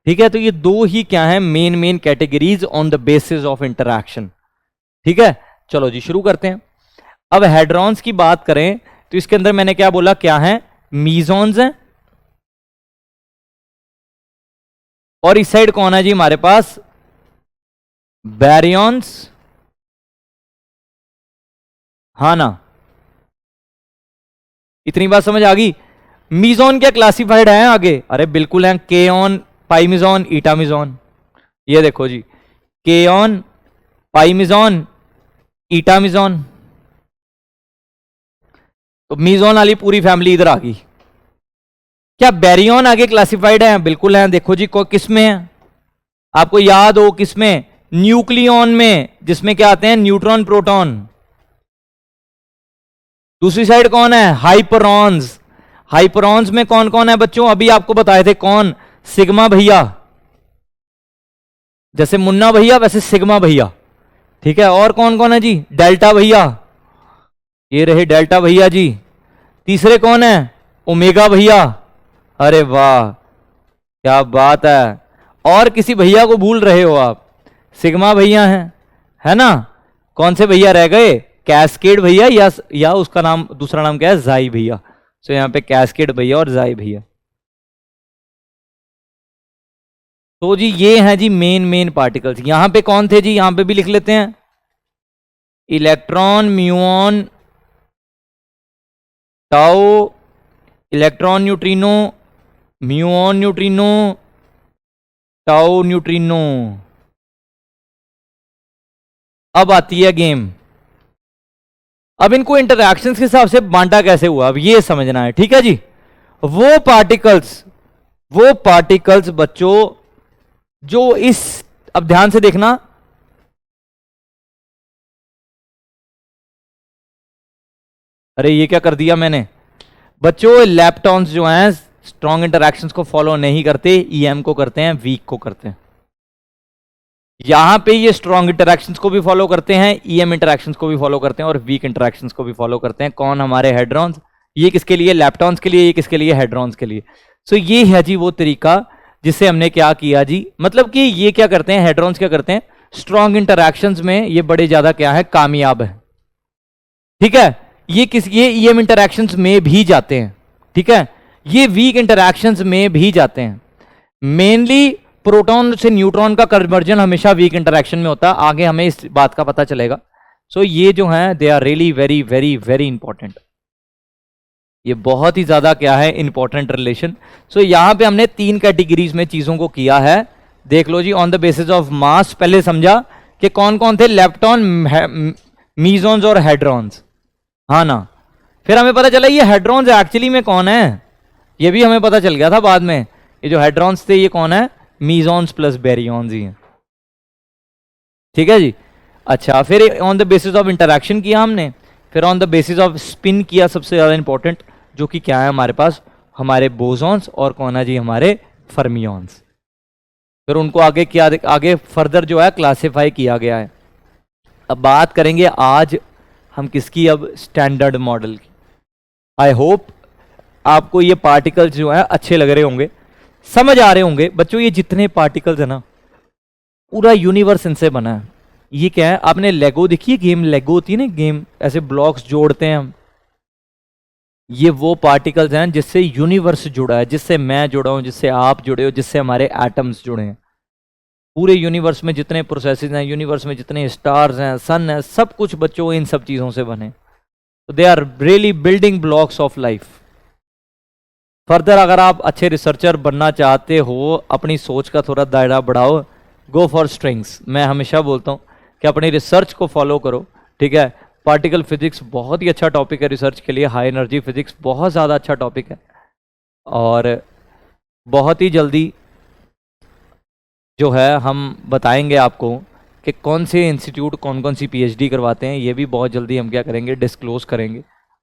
ठीक है। तो ये दो ही क्या है, main categories on the basis of interaction, ठीक है। चलो जी शुरू करते हैं। अब हेड्रॉन्स की बात करें तो इसके अंदर मैंने क्या बोला, क्या है, मीजॉन्स हैं, और इस साइड कौन है जी हमारे पास, बैरियॉन्स, हाँ ना, इतनी बात समझ आ गई। मीजॉन क्या क्लासिफाइड है आगे, अरे बिल्कुल है, केऑन, पाइमिजॉन, ईटामिजॉन। ये देखो जी, केऑन, पाइमिजॉन, ईटामिजॉन। तो मीजॉन वाली पूरी फैमिली इधर आ गई। क्या बैरियॉन आगे क्लासिफाइड है, बिल्कुल है। देखो जी किस में है, आपको याद हो किस में, न्यूक्लियॉन में, जिसमें क्या आते हैं, न्यूट्रॉन, प्रोटॉन। दूसरी साइड कौन है, हाइपरॉन्स। हाइपरॉन्स में कौन कौन है बच्चों, अभी आपको बताए थे कौन, सिग्मा भैया, जैसे मुन्ना भैया वैसे सिग्मा भैया, ठीक है। और कौन कौन है जी, डेल्टा भैया, ये रहे डेल्टा भैया जी। तीसरे कौन है, ओमेगा भैया, अरे वाह क्या बात है। और किसी भैया को भूल रहे हो आप, सिग्मा भैया हैं, है ना। कौन से भैया रह गए, कैस्केड भैया या उसका नाम दूसरा नाम क्या है, जाई भैया। तो यहाँ पे कैस्केड भैया और जाई भैया। तो जी ये है जी मेन पार्टिकल्स। यहां पे कौन थे जी, यहां पे भी लिख लेते हैं, electron, muon, tau, electron neutrino, muon neutrino, tau neutrino. अब आती है गेम। अब इनको इंटरैक्शंस के हिसाब से बांटा कैसे हुआ, अब ये समझना है, ठीक है जी। वो पार्टिकल्स बच्चों जो इस, अब ध्यान से देखना, अरे ये क्या कर दिया मैंने बच्चों, लैप्टॉन्स जो हैं स्ट्रॉन्ग इंटरैक्शंस को फॉलो नहीं करते, ईएम को करते हैं, वीक को करते हैं। यहां पे ये स्ट्रॉन्ग इंटरैक्शंस को भी फॉलो करते हैं, ईएम इंटरैक्शंस को भी फॉलो करते हैं और वीक इंटरैक्शंस को भी फॉलो करते हैं। कौन, हमारे हेड्रॉन्स। ये किसके लिए, लैप्टॉन्स के लिए, ये किसके लिए, हेड्रॉन्स के लिए। सो ये है जी वो तरीका जिससे हमने क्या किया जी, मतलब कि ये क्या करते हैं, हेड्रॉन्स क्या करते हैं, स्ट्रॉन्ग इंटरैक्शंस में ये बड़े ज्यादा क्या है, कामयाब है, ठीक है। ये ईएम इंटरैक्शंस में भी जाते हैं, ठीक है। ये वीक इंटरैक्शंस में भी जाते हैं। मेनली प्रोटॉन से न्यूट्रॉन का कन्वर्जन हमेशा वीक इंटरैक्शन में होता है, आगे हमें इस बात का पता चलेगा। सो ये जो है they are really very very very important, ये बहुत ही ज्यादा क्या है, इंपॉर्टेंट रिलेशन। सो यहां पे हमने 3 कैटेगरीज में चीजों को किया है, देख लो जी। On the basis of mass पहले समझा कि कौन कौन थे, लेप्टॉन, मीजॉन्स और हेड्रॉन्स, हाँ ना। फिर हमें पता चला ये हेड्रॉन्स एक्चुअली में कौन है, ये भी हमें पता चल गया था बाद में। ये जो हेड्रॉन्स थे ये कौन है, मीजॉन्स प्लस बैरियॉन्स ही हैं, ठीक है जी। अच्छा, फिर on the basis of interaction किया हमने, फिर on the basis off spin किया, सबसे ज्यादा इंपॉर्टेंट, जो कि क्या है हमारे पास, हमारे बोसॉन्स और कौन है जी, हमारे फर्मियॉन्स। फिर उनको आगे क्या, आगे फर्दर जो है क्लासिफाई किया गया है। अब बात करेंगे आज हम किसकी, अब स्टैंडर्ड मॉडल की। आई होप आपको ये पार्टिकल्स जो है अच्छे लग रहे होंगे, समझ आ रहे होंगे बच्चों। ये जितने पार्टिकल्स है ना, पूरा यूनिवर्स इनसे बना है। ये क्या है, आपने लेगो देखी है, गेम लेगो होती है ना, गेम ऐसे ब्लॉक्स जोड़ते हैं हम, ये वो पार्टिकल्स हैं जिससे यूनिवर्स जुड़ा है, जिससे मैं जुड़ा हूं, जिससे आप जुड़े हो, जिससे हमारे एटम्स जुड़े हैं। पूरे यूनिवर्स में जितने प्रोसेसेस हैं, यूनिवर्स में जितने स्टार्स हैं, सन है, सब कुछ बच्चों इन सब चीजों से बने। तो they are really building blocks of life. Further अगर आप अच्छे रिसर्चर बनना चाहते हो, अपनी सोच का थोड़ा दायरा बढ़ाओ, गो फॉर स्ट्रिंग्स। मैं हमेशा बोलता हूं कि अपनी रिसर्च को फॉलो करो, ठीक है। पार्टिकल फिजिक्स बहुत ही अच्छा टॉपिक है रिसर्च के लिए, हाई एनर्जी फिजिक्स बहुत ज़्यादा अच्छा टॉपिक है, और बहुत ही जल्दी जो है हम बताएंगे आपको कि कौन से इंस्टीट्यूट कौन कौन सी पीएचडी करवाते हैं। ये भी बहुत जल्दी हम क्या करेंगे, डिस्क्लोज करेंगे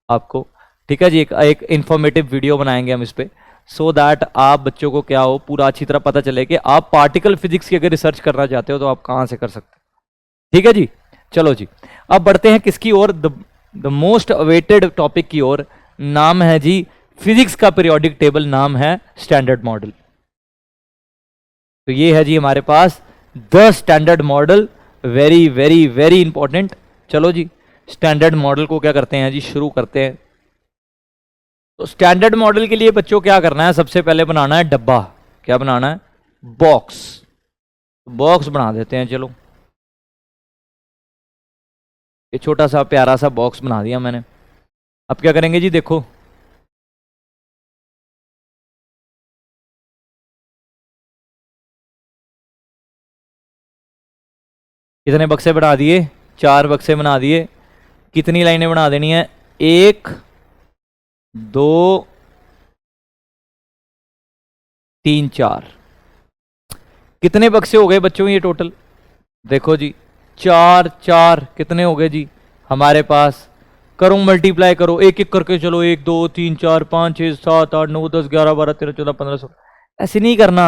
आपको, ठीक है जी। एक इंफॉर्मेटिव वीडियो बनाएंगे हम इस पे, सो दैट आप बच्चों को क्या हो, पूरा अच्छी तरह पता चले कि आप पार्टिकल फिजिक्स की अगर रिसर्च करना चाहते हो तो आप कहाँ से कर सकते हैं, ठीक है जी। चलो जी, अब बढ़ते हैं किसकी ओर, द मोस्ट अवेटेड टॉपिक की ओर। नाम है जी फिजिक्स का पीरियोडिक टेबल, नाम है स्टैंडर्ड मॉडल। तो ये है जी हमारे पास the standard model, very very very important. चलो जी, स्टैंडर्ड मॉडल को क्या करते हैं जी, शुरू करते हैं। तो स्टैंडर्ड मॉडल के लिए बच्चों क्या करना है, सबसे पहले बनाना है डब्बा। क्या बनाना है, बॉक्स। बॉक्स बना देते हैं, चलो ये छोटा सा प्यारा सा बॉक्स बना दिया मैंने। अब क्या करेंगे जी, देखो कितने बक्से बना दिए, 4 बक्से बना दिए। कितनी लाइनें बना देनी है, 1 2 3 4। कितने बक्से हो गए बच्चों ये टोटल, देखो जी 4 4 कितने हो गए जी हमारे पास, करो मल्टीप्लाई करो एक एक करके, चलो 1 2 3 4 5 6 7 8 9 10 11 12 13 14 15 16। ऐसे नहीं करना,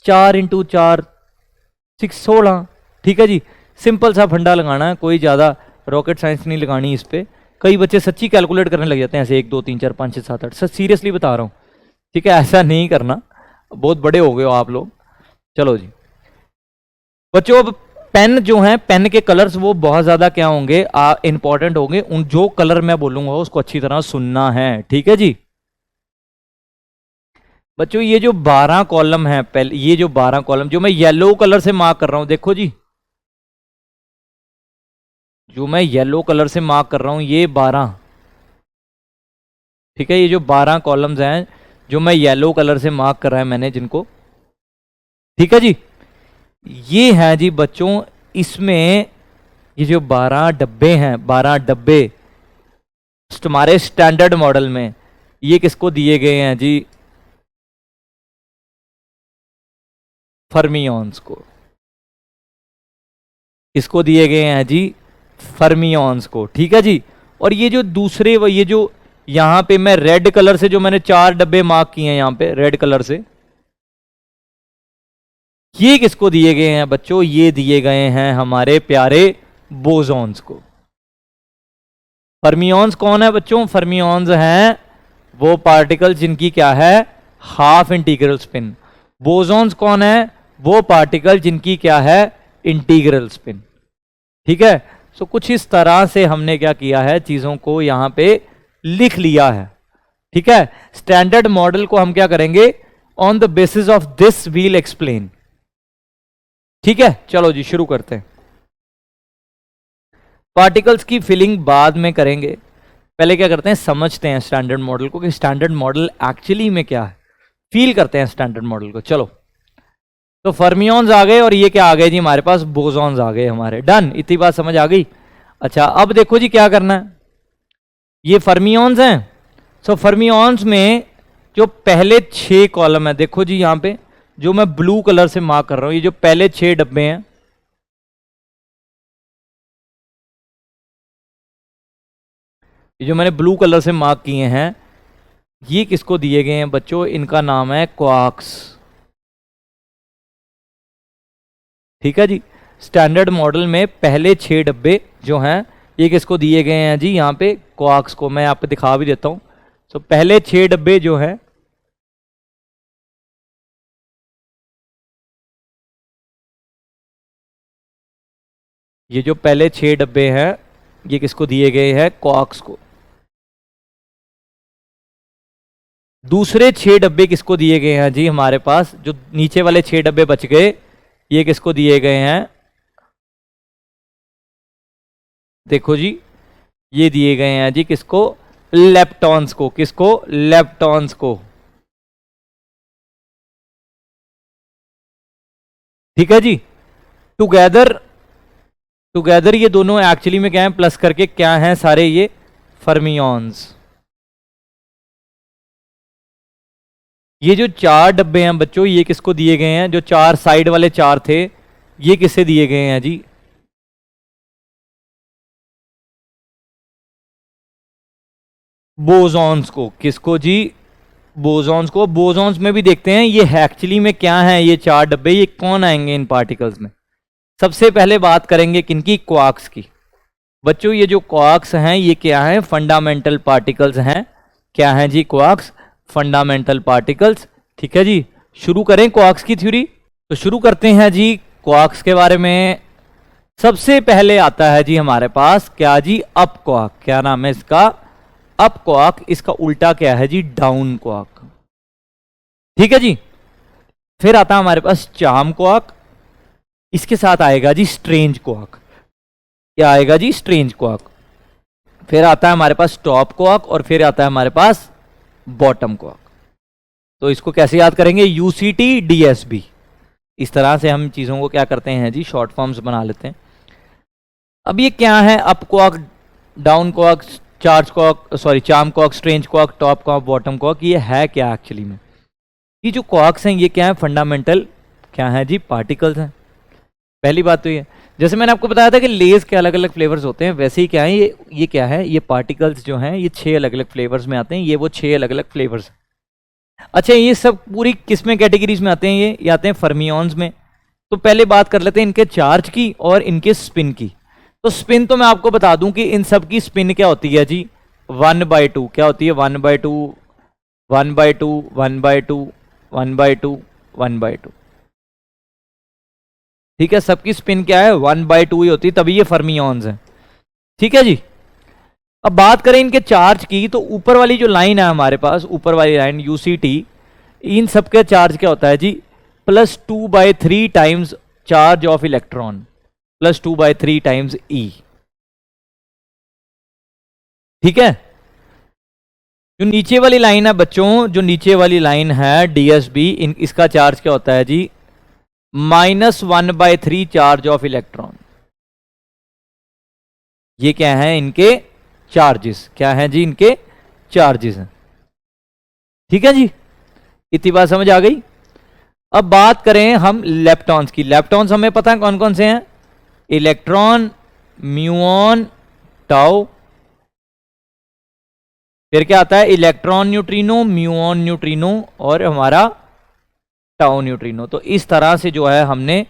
4 इंटू 4 6 16, ठीक है जी। सिंपल सा फंडा लगाना है, कोई ज़्यादा रॉकेट साइंस नहीं लगानी इस पे। कई बच्चे सच्ची कैलकुलेट करने लग जाते हैं ऐसे 1 2 3 4 5 6 7 8। सर सीरियसली बता रहा हूँ, ठीक है, ऐसा नहीं करना, बहुत बड़े हो गए हो आप लोग। चलो जी बच्चों, अब पेन जो है, पेन के कलर्स वो बहुत ज्यादा क्या होंगे, इंपॉर्टेंट होंगे। उन जो कलर मैं बोलूंगा उसको अच्छी तरह सुनना है, ठीक है जी। बच्चों ये जो 12 कॉलम है, पहले ये जो 12 कॉलम जो मैं येलो कलर से मार्क कर रहा हूं, देखो जी, जो मैं येलो कलर से मार्क कर रहा हूं ये 12, ठीक है। ये जो 12 कॉलम्स हैं जो मैं येलो कलर से मार्क कर रहा है मैंने जिनको, ठीक है जी, ये है जी बच्चों, इसमें ये जो 12 डब्बे हैं, 12 डब्बे तुम्हारे स्टैंडर्ड मॉडल में ये किसको दिए गए हैं जी, फर्मियंस को। किसको दिए गए हैं जी, फर्मियंस को, ठीक है जी। और ये जो दूसरे, ये जो यहां पे मैं रेड कलर से जो मैंने 4 डब्बे मार्क किए हैं यहां पे रेड कलर से, ये किसको दिए गए हैं बच्चों, ये दिए गए हैं हमारे प्यारे बोसॉन्स को। फर्मियंस कौन है बच्चों, फर्मियंस हैं वो पार्टिकल जिनकी क्या है, हाफ इंटीग्रल स्पिन। बोसॉन्स कौन है, वो पार्टिकल जिनकी क्या है, इंटीग्रल स्पिन, ठीक है। सो कुछ इस तरह से हमने क्या किया है, चीजों को यहां पे लिख लिया है, ठीक है। स्टैंडर्ड मॉडल को हम क्या करेंगे, on the basis of this we'll explain, ठीक है। चलो जी शुरू करते हैं। पार्टिकल्स की फिलिंग बाद में करेंगे, पहले क्या करते हैं, समझते हैं स्टैंडर्ड मॉडल को कि स्टैंडर्ड मॉडल एक्चुअली में क्या है, फील करते हैं स्टैंडर्ड मॉडल को। चलो, तो फर्मियंस आ गए और ये क्या आ गए जी हमारे पास, बोसॉन्स आ गए हमारे। डन, इतनी बात समझ आ गई। अच्छा अब देखो जी क्या करना है, ये फर्मियंस हैं। सो फर्मियंस में जो पहले 6 कॉलम है, देखो जी यहां पे जो मैं ब्लू कलर से मार्क कर रहा हूं, ये जो पहले 6 डब्बे हैं, ये जो मैंने ब्लू कलर से मार्क किए हैं, ये किसको दिए गए हैं बच्चों, इनका नाम है क्वार्क्स, ठीक है जी। स्टैंडर्ड मॉडल में पहले 6 डब्बे जो हैं ये किसको दिए गए हैं जी, यहां पे क्वार्क्स को। मैं आपको दिखा भी देता हूं। सो पहले 6 डब्बे जो हैं, ये जो पहले 6 डब्बे हैं ये किसको दिए गए हैं, क्वार्क्स को। दूसरे 6 डब्बे किसको दिए गए हैं जी, हमारे पास जो नीचे वाले 6 डब्बे बच गए ये किसको दिए गए हैं, देखो जी ये दिए गए हैं जी किसको, लेप्टॉन्स को। किसको, लेप्टॉन्स को, ठीक है जी। टुगेदर, टुगेदर ये दोनों एक्चुअली में क्या है, प्लस करके क्या है सारे ये फर्मियंस। ये जो 4 डब्बे हैं बच्चों ये किसको दिए गए हैं, जो 4 साइड वाले 4 थे ये किससे दिए गए हैं जी, बोसॉन्स को। किसको जी, बोसॉन्स को। बोसॉन्स में भी देखते हैं ये एक्चुअली में क्या है, ये 4 डब्बे ये कौन आएंगे इन पार्टिकल्स में। सबसे पहले बात करेंगे किनकी, क्वार्क्स की। बच्चों ये जो क्वार्क्स हैं ये क्या है, फंडामेंटल पार्टिकल्स हैं। क्या हैं जी, क्वार्क्स फंडामेंटल पार्टिकल्स, ठीक है जी। शुरू करें क्वार्क्स की थ्योरी, तो शुरू करते हैं जी क्वार्क्स के बारे में। सबसे पहले आता है जी हमारे पास क्या जी, अप क्वार्क। क्या नाम है इसका, अप क्वार्क। इसका उल्टा क्या है जी, डाउन क्वार्क, ठीक है जी। फिर आता है हमारे पास चार्म क्वार्क, इसके साथ आएगा जी स्ट्रेंज क्वार्क। क्या आएगा जी, स्ट्रेंज क्वार्क। फिर आता है हमारे पास टॉप क्वार्क और फिर आता है हमारे पास बॉटम क्वार्क। तो इसको कैसे याद करेंगे, यूसीटी डीएसबी। इस तरह से हम चीजों को क्या करते हैं जी, शॉर्ट फॉर्म्स बना लेते हैं। अब ये क्या है, up quark, down quark, charge quark, sorry charm quark, strange quark, top quark, bottom quark, ये है क्या एक्चुअली में। ये जो क्वार्क्स हैं ये क्या है, फंडामेंटल क्या है जी, पार्टिकल्स हैं। पहली बात तो ये, जैसे मैंने आपको बताया था कि लेज के अलग अलग फ्लेवर्स होते हैं, वैसे ही क्या है ये क्या है, ये पार्टिकल्स जो हैं ये 6 अलग अलग फ्लेवर्स में आते हैं। ये वो 6 अलग अलग फ्लेवर्स। अच्छा ये सब पूरी किस में कैटेगरीज में आते हैं, ये आते हैं फर्मियंस में। तो पहले बात कर लेते हैं इनके चार्ज की और इनके स्पिन की। तो स्पिन तो मैं आपको बता दूं कि इन सब की स्पिन क्या होती है जी, 1/2। क्या होती है, 1/2, 1/2, 1/2, 1/2, 1/2। ठीक है, सबकी स्पिन क्या है 1/2 ही होती है, तभी ये फर्मियॉन्स है। ठीक है जी। अब बात करें इनके चार्ज की, तो ऊपर वाली जो लाइन है हमारे पास, ऊपर वाली लाइन UCT, इन सबके चार्ज क्या होता है जी, +2/3 times charge of electron, +2/3 times E। ठीक है। जो नीचे वाली लाइन है बच्चों, जो नीचे वाली लाइन है DSB, इसका चार्ज क्या होता है जी, -1/3 चार्ज ऑफ इलेक्ट्रॉन। ये क्या है इनके चार्जेस, क्या है जी इनके चार्जेस हैं। ठीक है जी, इतनी बात समझ आ गई। अब बात करें हम लेप्टॉन्स की। लेप्टॉन्स हमें पता है कौन कौन से हैं, इलेक्ट्रॉन, म्यूऑन, टाउ, फिर क्या आता है इलेक्ट्रॉन न्यूट्रिनो, म्यूऑन न्यूट्रिनो और हमारा टाउ न्यूट्रिनो। तो इस तरह से जो है हमने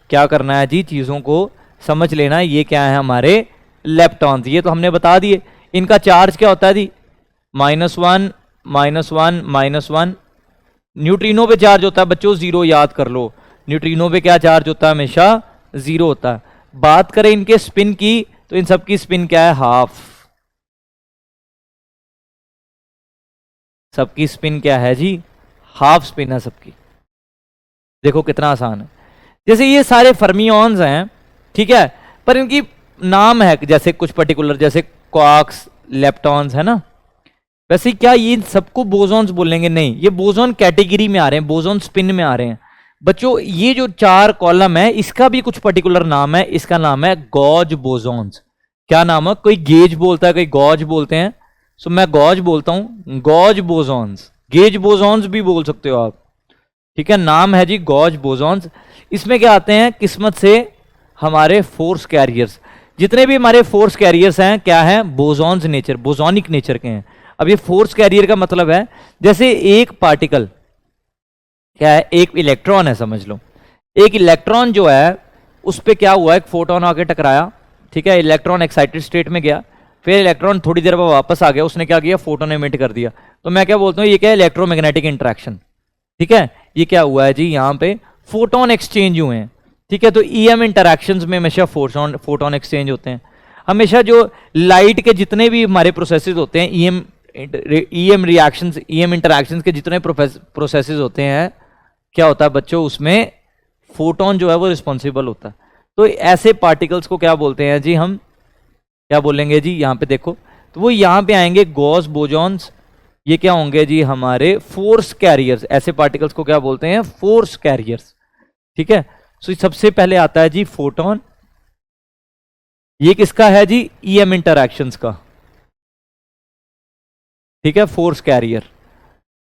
क्या करना है जी, चीजों को समझ लेना है। ये क्या है हमारे लेप्टॉन्स, ये तो हमने बता दिए। इनका चार्ज क्या होता है जी, -1 -1 -1। न्यूट्रिनो पे चार्ज होता है बच्चों 0, याद कर लो। न्यूट्रिनो पे क्या चार्ज होता है, हमेशा 0 होता है। बात करें इनके स्पिन की, तो इन सबकी स्पिन क्या है, हाफ। सबकी स्पिन क्या है जी, हाफ स्पिन है सबकी। देखो कितना आसान है। जैसे ये सारे फर्मियॉन्स हैं, ठीक है, पर इनकी नाम है जैसे कुछ पर्टिकुलर, जैसे क्वार्क्स, लेप्टॉन्स, है ना। वैसे क्या ये सबको बोसॉन्स बोलेंगे, नहीं, ये बोसॉन कैटेगरी में आ रहे हैं, बोसॉन स्पिन में आ रहे हैं बच्चों। ये जो 4 कॉलम है, इसका भी कुछ पर्टिकुलर नाम है, इसका नाम है गॉज बोसॉन्स। क्या नाम है, कोई गेज बोलता है, कोई गॉज बोलते हैं, सो मैं गॉज बोलता हूं, गॉज बोसॉन्स। गेज बोसॉन्स भी बोल सकते हो आप। ठीक है, नाम है जी गॉज बोसॉन्स। इसमें क्या आते हैं, किस्मत से हमारे फोर्स कैरियर्स। जितने भी हमारे फोर्स कैरियर्स हैं क्या है, बोसॉन्स नेचर, बोसॉनिक नेचर के हैं। अब ये फोर्स कैरियर का मतलब है, जैसे एक पार्टिकल क्या है, एक इलेक्ट्रॉन है समझ लो। एक इलेक्ट्रॉन जो है उस पर क्या हुआ, एक फोटोन आके टकराया। ठीक है, इलेक्ट्रॉन एक्साइटेड स्टेट में गया, फिर इलेक्ट्रॉन थोड़ी देर बाद वापस आ गया, उसने क्या किया, फोटोन एमिट कर दिया। तो मैं क्या बोलता हूँ, ये क्या है, इलेक्ट्रोमैग्नेटिक इंटरेक्शन। ठीक है, ये क्या हुआ है जी, यहाँ पे फोटोन एक्सचेंज हुए हैं। ठीक है, तो EM इंटरैक्शंस में हमेशा फोटोन एक्सचेंज होते हैं। हमेशा जो लाइट के जितने भी हमारे प्रोसेसेस होते हैं, EM रिएक्शंस, EM इंटरैक्शंस के जितने प्रोसेसेस होते हैं, क्या होता है बच्चों, उसमें फोटोन जो है वो रिस्पॉन्सिबल होता है। तो ऐसे पार्टिकल्स को क्या बोलते हैं जी, हम क्या बोलेंगे जी, यहाँ पे देखो, तो वो यहाँ पे आएंगे गॉस बोसॉन्स। ये क्या होंगे जी, हमारे फोर्स कैरियर्स। ऐसे पार्टिकल्स को क्या बोलते हैं, फोर्स कैरियर्स। ठीक है, सो सबसे पहले आता है जी फोटोन। ये किसका है जी, EM इंटरैक्शंस का। ठीक है, फोर्स कैरियर।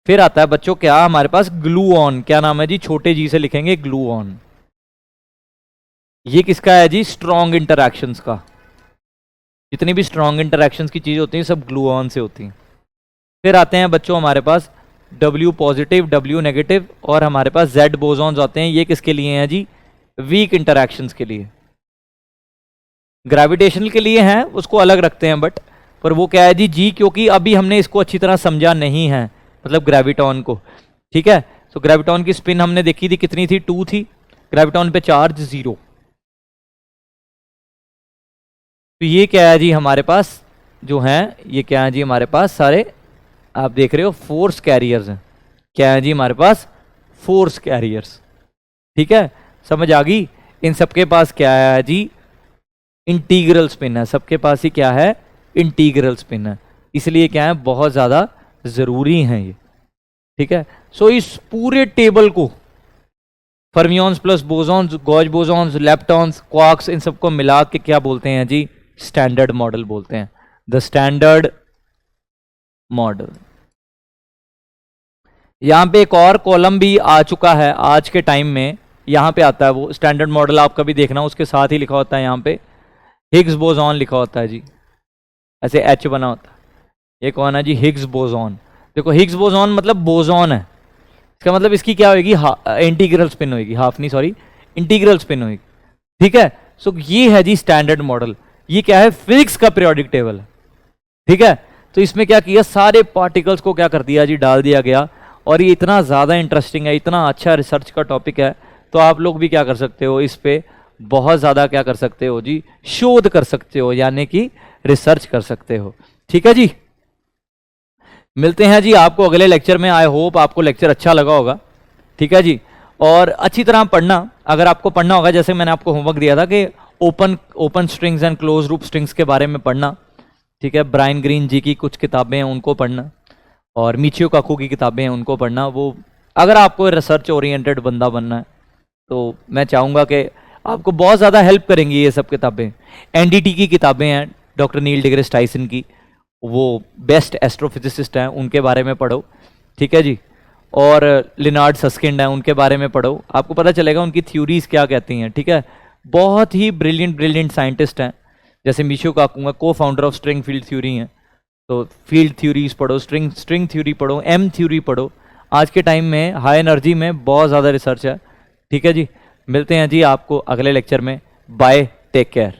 फिर आता है बच्चों क्या हमारे पास, ग्लूऑन। क्या नाम है जी, छोटे जी से लिखेंगे ग्लूऑन। ये किसका है जी, स्ट्रॉन्ग इंटरैक्शंस का। जितनी भी स्ट्रॉन्ग इंटरैक्शंस की चीज होती है सब ग्लूऑन से होती हैं। फिर आते हैं बच्चों हमारे पास W पॉजिटिव, W नेगेटिव, और हमारे पास Z बोसॉन्स आते हैं। ये किसके लिए हैं जी, वीक इंटरैक्शंस के लिए। ग्रेविटेशनल के लिए हैं, उसको अलग रखते हैं, बट पर वो क्या है जी, G, क्योंकि अभी हमने इसको अच्छी तरह समझा नहीं है, मतलब ग्रेविटॉन को। ठीक है, तो ग्रेविटॉन की स्पिन हमने देखी थी, कितनी थी, 2 थी। ग्रेविटॉन पे चार्ज 0। तो ये क्या है जी हमारे पास जो है, ये क्या है जी हमारे पास सारे, आप देख रहे हो फोर्स कैरियर्स हैं। क्या है जी हमारे पास, फोर्स कैरियर्स। ठीक है, समझ आ गई। इन सबके पास क्या है जी, इंटीग्रल स्पिन है। सबके पास ही क्या है, इंटीग्रल स्पिन है। इसलिए क्या है, बहुत ज्यादा जरूरी है ये। ठीक है, सो इस पूरे टेबल को fermions plus bosons, gauge bosons, leptons, quarks, इन सबको मिला के क्या बोलते हैं जी, स्टैंडर्ड मॉडल बोलते हैं, द स्टैंडर्ड मॉडल। यहां पे एक और कॉलम भी आ चुका है आज के टाइम में, यहां पे आता है वो स्टैंडर्ड मॉडल, आप कभी देखना, उसके साथ ही लिखा होता है यहां पे हिग्स बोसॉन लिखा होता है जी, ऐसे H बना होता है। ये कौन है जी, हिग्स बोसॉन। देखो हिग्स बोसॉन मतलब बोसॉन है, इसका मतलब इसकी क्या होगी, इंटीग्रल स्पिन होगी, हाफ नहीं सॉरी, इंटीग्रल स्पिन होगी। ठीक है, सो ये है जी स्टैंडर्ड मॉडल। ये क्या है, फिजिक्स का पीरियोडिक टेबल है। ठीक है, तो इसमें क्या किया, सारे पार्टिकल्स को क्या कर दिया जी, डाल दिया गया। और ये इतना ज्यादा इंटरेस्टिंग है, इतना अच्छा रिसर्च का टॉपिक है, तो तो आप लोग भी क्या कर सकते हो, इस पे बहुत ज़्यादा क्या कर सकते हो जी, शोध कर सकते हो, यानी कि रिसर्च कर सकते हो। ठीक है जी, मिलते हैं जी आपको अगले लेक्चर में। आई होप आपको लेक्चर अच्छा लगा होगा। ठीक है जी, और अच्छी तरह पढ़ना। अगर आपको पढ़ना होगा, जैसे मैंने आपको होमवर्क दिया था कि open strings and close loop strings के बारे में पढ़ना। ठीक है, ब्रायन ग्रीन जी की कुछ किताबें हैं उनको पढ़ना, और मिचियो काकू की किताबें हैं उनको पढ़ना। वो अगर आपको रिसर्च ओरिएंटेड बंदा बनना है तो मैं चाहूँगा कि आपको बहुत ज़्यादा हेल्प करेंगी ये सब किताबें। एनडीटी की किताबें हैं, डॉक्टर नील डिग्रेस टाइसन की, वो बेस्ट एस्ट्रोफिजिसिस्ट हैं, उनके बारे में पढ़ो। ठीक है जी, और लिनार्ड सस्किंड हैं, उनके बारे में पढ़ो, आपको पता चलेगा उनकी थ्योरीज क्या कहती हैं। ठीक है, बहुत ही ब्रिलियंट साइंटिस्ट हैं। जैसे मिशियो काकू को founder of string field theory हैं, तो फील्ड थ्योरीज पढ़ो, स्ट्रिंग थ्योरी पढ़ो, एम थ्योरी पढ़ो। आज के टाइम में हाई एनर्जी में बहुत ज़्यादा रिसर्च है। ठीक है जी, मिलते हैं जी आपको अगले लेक्चर में। Bye, take care.